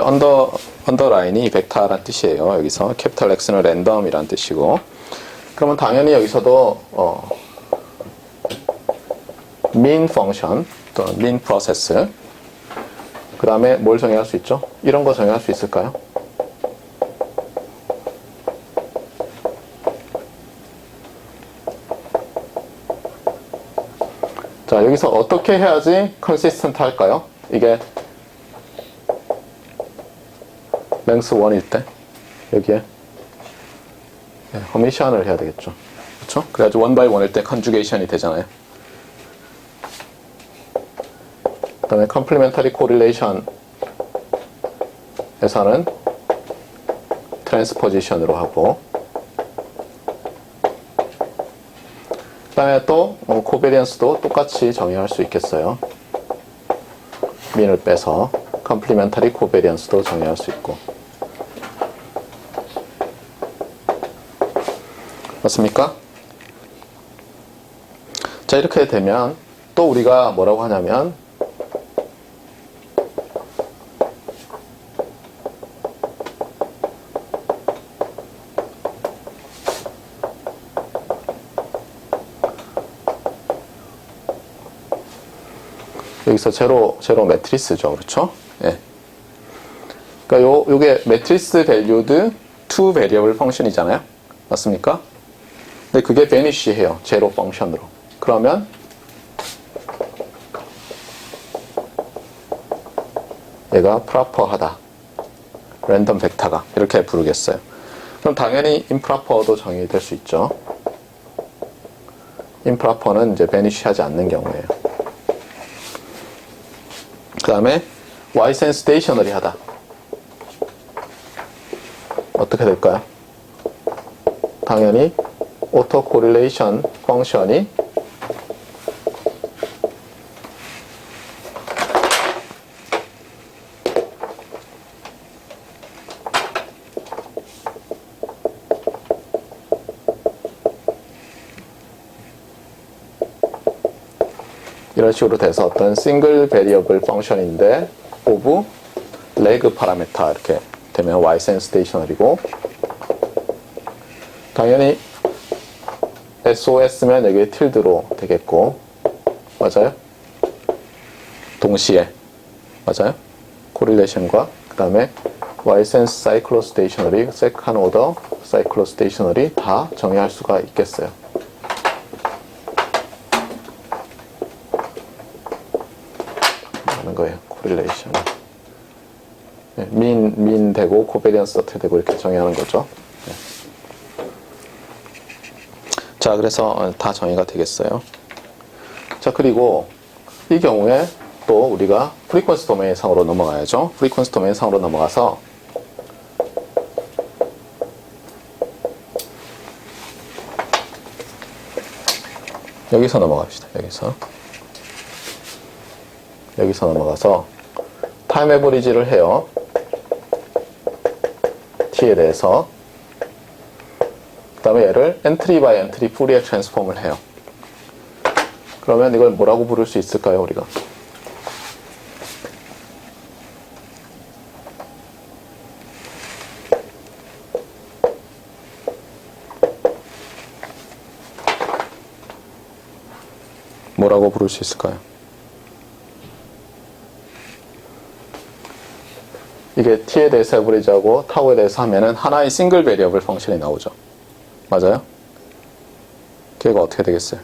언더라인이 벡터란 뜻이에요. 여기서 캐피탈 X는 랜덤이란 뜻이고 그러면 당연히 여기서도 mean function 또는 mean process 그 다음에 뭘 정의할 수 있죠? 이런 거 정의할 수 있을까요? 자, 여기서 어떻게 해야지 consistent 할까요? 이게 length 1일 때 여기에 omission을 해야 되겠죠. 그렇죠? 그래가지고 one by one일 때 conjugation이 되잖아요. 그 다음에 complementary correlation 에서는 transposition으로 하고 그 다음에 또 covariance도 똑같이 정의할 수 있겠어요. mean을 빼서 complementary covariance도 정의할 수 있고 맞습니까? 자, 이렇게 되면 또 우리가 뭐라고 하냐면 여기서 제로 매트리스죠. 그렇죠? 예. 그러니까 요게 매트리스 밸류드 투 베리어블 펑션이잖아요. 맞습니까? 근데 그게 vanish 해요. 제로 펑션으로. 그러면 얘가 proper하다. 랜덤 벡터가 이렇게 부르겠어요. 그럼 당연히 improper도 정의될 수 있죠. improper는 이제 vanish 하지 않는 경우예요. 그 다음에 ysen stationary 하다. 어떻게 될까요? 당연히 autocorrelation 펑션이 이런 식으로 돼서 어떤 싱글 베리어블 펑션인데 of leg 파라메터 이렇게 되면 ysen stationary고 당연히 SOS면 여기 tilde로 되겠고 맞아요? 동시에 맞아요? correlation과 그 다음에 ysen cyclostationary, second order cyclostationary 다 정의할 수가 있겠어요. 하는 거예요. correlation. mean 되고 covariance 어떻게 되고 이렇게 정의하는 거죠. 자, 그래서 다 정의가 되겠어요. 자, 그리고 이 경우에 또 우리가 프리퀀시 도메인 상으로 넘어가야죠. 프리퀀시 도메인 상으로 넘어가서 여기서 넘어갑시다. 여기서 넘어가서 타임 에버리지를 해요. t에 대해서 그 다음에 얘를 엔트리 바이 엔트리 푸리에 트랜스폼을 해요. 그러면 이걸 뭐라고 부를 수 있을까요, 우리가? 뭐라고 부를 수 있을까요? 이게 t에 대해서 에버리지하고 타우에 대해서 하면은 하나의 싱글 베리어블 펑션이 나오죠. 맞아요? 걔가 어떻게 되겠어요?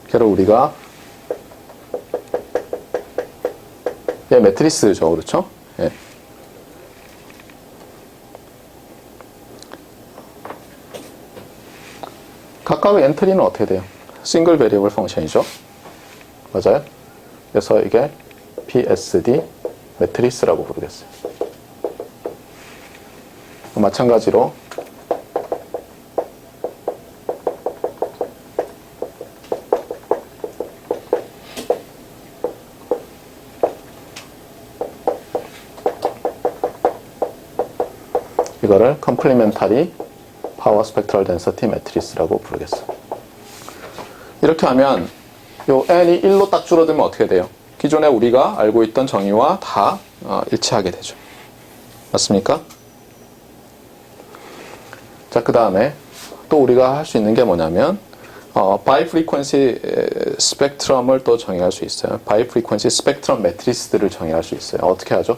걔를 우리가 얘 매트리스죠. 그렇죠? 예. 각각의 엔트리는 어떻게 돼요? 싱글 베리어블 펑션이죠. 맞아요? 그래서 이게 PSD 매트리스라고 부르겠어요. 마찬가지로 이거를 컴플리멘타리 파워 스펙트럴 덴서티 매트리스라고 부르겠어요. 이렇게 하면 요 n이 1로 딱 줄어들면 어떻게 돼요? 기존에 우리가 알고 있던 정의와 다 일치하게 되죠. 맞습니까? 자, 그 다음에 또 우리가 할 수 있는 게 뭐냐면 바이 프리퀀시 스펙트럼을 또 정의할 수 있어요. 바이 프리퀀시 스펙트럼 매트리스들을 정의할 수 있어요. 어떻게 하죠?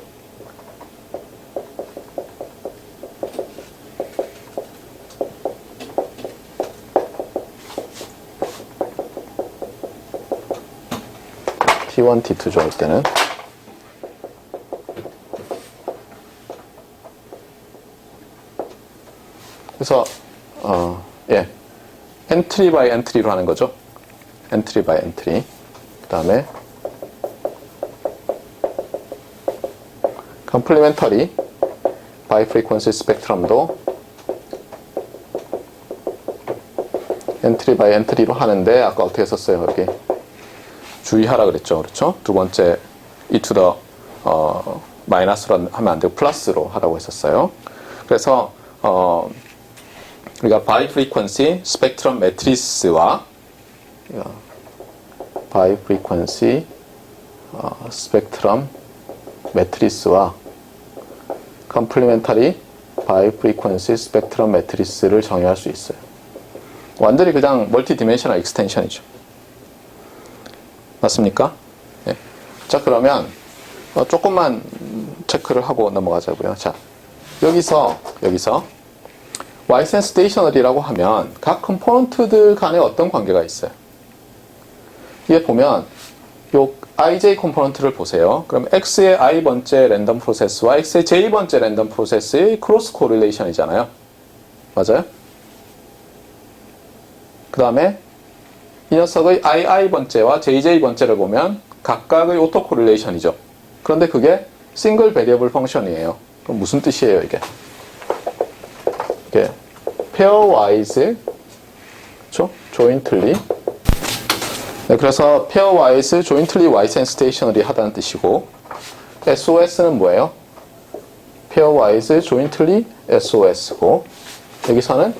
T1, T2죠, 할 때는. 그래서 예, 엔트리 바이 엔트리로 하는 거죠. 엔트리 바이 엔트리. 그 다음에 컴플리멘터리 바이 프리퀀시 스펙트럼도 엔트리 바이 엔트리로 하는데 아까 어떻게 썼어요? 여기 주의하라 그랬죠. 그렇죠? 두 번째 e to the 마이너스로 하면 안 되고 플러스로 하라고 했었어요. 그래서 우리가 바이 프리퀀시 스펙트럼 매트리스와 바이 프리퀀시 스펙트럼 매트리스와 컴플리멘터리 바이 프리퀀시 스펙트럼 매트리스를 정의할 수 있어요. 완전히 그냥 멀티 디멘셔널 익스텐션이죠. 맞습니까? 예. 자, 그러면 조금만 체크를 하고 넘어가자고요. 자, 여기서 Ysense Stationary라고 하면 각 컴포넌트들 간에 어떤 관계가 있어요? 이게 보면 요 ij 컴포넌트를 보세요. 그럼 x의 i번째 랜덤 프로세스와 x의 j번째 랜덤 프로세스의 크로스 코릴레이션이잖아요. 맞아요? 그 다음에 이 녀석의 ii번째와 jj번째를 보면 각각의 오토 코릴레이션이죠. 그런데 그게 싱글 베리어블 펑션이에요. 그럼 무슨 뜻이에요, 이게? 이게 pairwise, 그렇죠? jointly. 네, 그래서 pairwise, jointly Ysense Stationary 하다는 뜻이고, SOS는 뭐예요? pairwise, jointly SOS고, 여기서는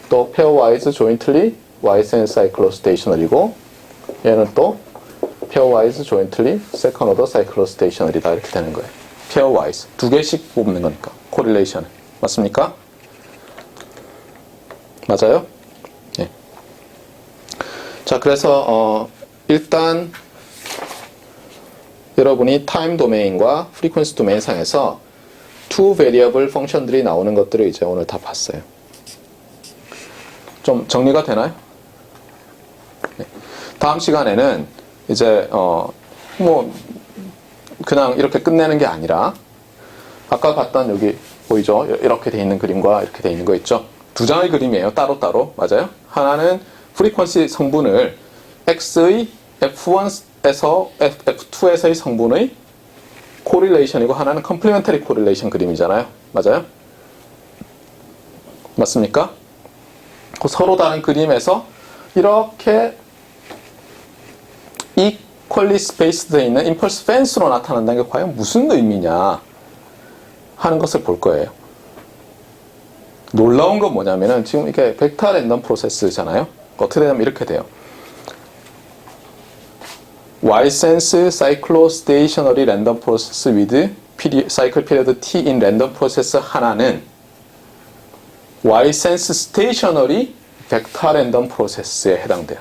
또 pairwise, jointly Ysense Cyclostationary고, 얘는 또 pairwise, jointly second order cyclostationary다 이렇게 되는 거예요. pairwise, 두 개씩 뽑는 거니까, correlation은. 맞습니까? 맞아요? 예. 자, 그래서 일단 여러분이 타임 도메인과 프리퀀시 도메인 상에서 투 베리어블 펑션들이 나오는 것들을 이제 오늘 다 봤어요. 좀 정리가 되나요? 네. 다음 시간에는 이제 뭐 그냥 이렇게 끝내는 게 아니라 아까 봤던 여기 보이죠? 이렇게 돼 있는 그림과 이렇게 돼 있는 거 있죠? 두 장의 그림이에요. 따로따로. 맞아요? 하나는 프리퀀시 성분을 X의 F1에서 F2에서의 성분의 코릴레이션이고 하나는 컴플리멘터리 코릴레이션 그림이잖아요. 맞아요? 맞습니까? 그 서로 다른 그림에서 이렇게 equally spaced 되어 있는 impulse fence로 나타난다는 게 과연 무슨 의미냐 하는 것을 볼 거예요. 놀라운 건 뭐냐면은 지금 이게 벡터 랜덤 프로세스잖아요. 어떻게 되냐면 이렇게 돼요. Ysense Cyclostationary Random Process with Cycle Period T in Random Process 하나는 Ysense Stationary Vector Random Process에 해당돼요.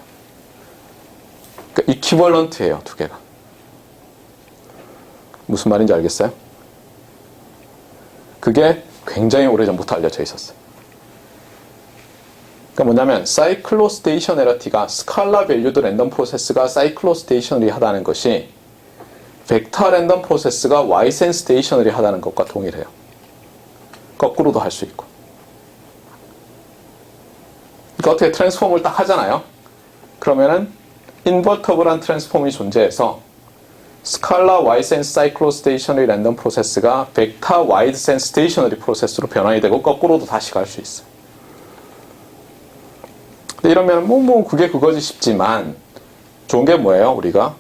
그러니까 이퀴벌런트예요, 두 개가. 무슨 말인지 알겠어요? 그게 굉장히 오래전부터 알려져 있었어요. 그러니까 뭐냐면 사이클로스테이셔너리티가 스칼라 밸류드 랜덤 프로세스가 사이클로스테이셔너리 하다는 것이 벡터 랜덤 프로세스가 Ysense 스테이셔너리 하다는 것과 동일해요. 거꾸로도 할 수 있고. 그러니까 어떻게 트랜스폼을 딱 하잖아요. 그러면은 인버터블한 트랜스폼이 존재해서 스칼라 Ysense 사이클로스테이셔너리 랜덤 프로세스가 벡터 와이드센스 스테이셔너리 프로세스로 변환이 되고 거꾸로도 다시 갈 수 있어요. 이러면 뭐 그게 그거지 싶지만 좋은 게 뭐예요? 우리가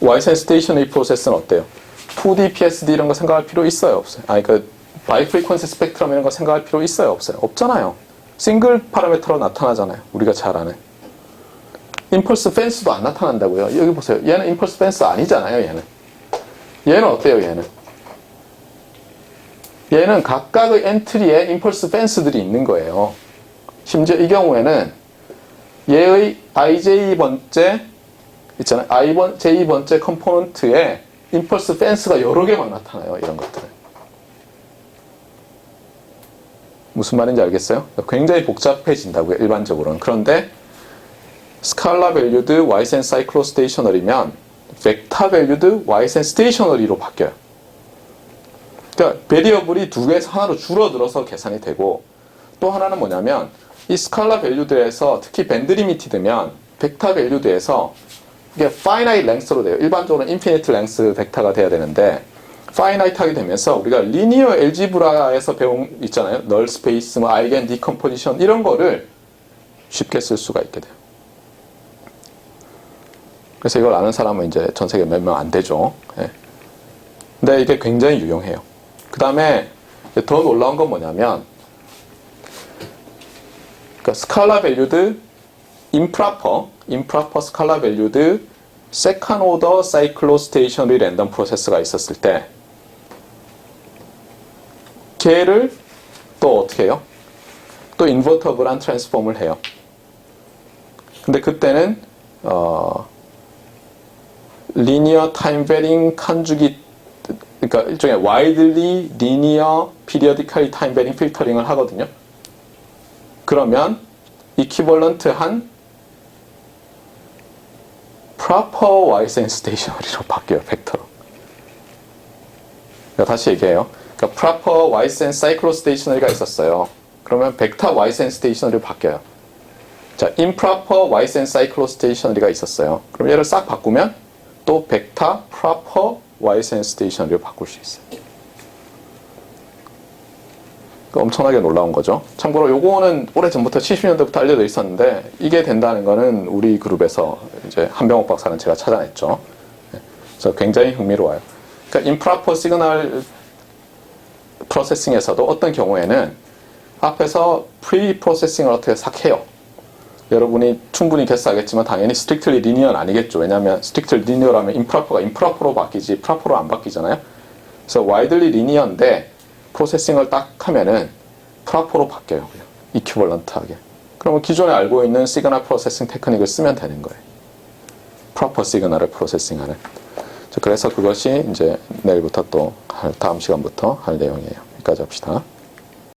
Ysense 스테이셔너리 프로세스는 어때요? 2D, PSD 이런 거 생각할 필요 있어요? 없어요? 아니 그 바이 프리퀀시 스펙트럼 이런 거 생각할 필요 있어요? 없어요? 없잖아요. 싱글 파라미터로 나타나잖아요. 우리가 잘 아는 임펄스 펜스도 안 나타난다고요. 여기 보세요. 얘는 임펄스 펜스 아니잖아요. 얘는 어때요? 얘는 얘는 각각의 엔트리에 임펄스 펜스들이 있는 거예요. 심지어 이 경우에는 얘의 ij 번째 있잖아요. j 번째 컴포넌트에 임펄스 펜스가 여러 개 막 나타나요. 이런 것들은. 무슨 말인지 알겠어요? 굉장히 복잡해진다고요. 일반적으로는. 그런데 스칼라 밸류드 와이센 사이클로 스테이셔너리면 벡터 밸류드 와이센 스테이셔너리로 바뀌어요. 그러니까 베리어블이 두 개에서 하나로 줄어들어서 계산이 되고, 또 하나는 뭐냐면 이 스칼라 밸류드에서 특히 밴드 리미티드면 벡터 밸류드에서 이게 finite length로 돼요. 일반적으로는 infinite length 벡터가 돼야 되는데 finite하게 되면서 우리가 리니어 엘지브라에서 배운 있잖아요. 널 스페이스, 뭐 아이겐 디컴포지션 이런 거를 쉽게 쓸 수가 있게 돼요. 그래서 이걸 아는 사람은 이제 전 세계 몇 명 안 되죠. 예. 근데 이게 굉장히 유용해요. 그 다음에 더 놀라운 건 뭐냐면, 그러니까 스칼라 밸류드 improper 스칼라 밸류드 second order cyclostationary random process가 있었을 때 걔를 또 어떻게 해요? 또 인버터블한 트랜스폼을 해요. 근데 그때는 linear time varying conjugate, 그러니까 일종의 widely linear periodically time varying filtering을 하거든요. 그러면 equivalent한 proper Ysen stationary로 바뀌어요. 벡터로. 다시 얘기해요. 그러니까 proper Ysen cyclostationary가 있었어요. 그러면 벡터 Ysen stationary로 바뀌어요. 자, improper Ysen cyclostationary가 있었어요. 그럼 얘를 싹 바꾸면 또 벡터 proper Ysen stationary로 바꿀 수 있어요. 엄청나게 놀라운 거죠. 참고로 요거는 오래전부터 70년대부터 알려져 있었는데 이게 된다는 거는 우리 그룹에서 이제 한병옥 박사는 제가 찾아냈죠. 그래서 굉장히 흥미로워요. 그러니까 improper signal 프로세싱에서도 어떤 경우에는 앞에서 pre-processing을 어떻게 싹 해요. 여러분이 충분히 개수하겠지만 당연히 strictly linear는 아니겠죠. 왜냐하면 strictly linear라면 improper가 improper로 바뀌지 proper로 안 바뀌잖아요. 그래서 widely linear인데 프로세싱을 딱 하면은 프로퍼로 바뀌어요. 그냥 이퀴벌런트하게. 그러면 기존에 알고 있는 시그널 프로세싱 테크닉을 쓰면 되는 거예요. 프로퍼 시그널을 프로세싱하는. 그래서 그것이 이제 내일부터 또 다음 시간부터 할 내용이에요. 여기까지 합시다.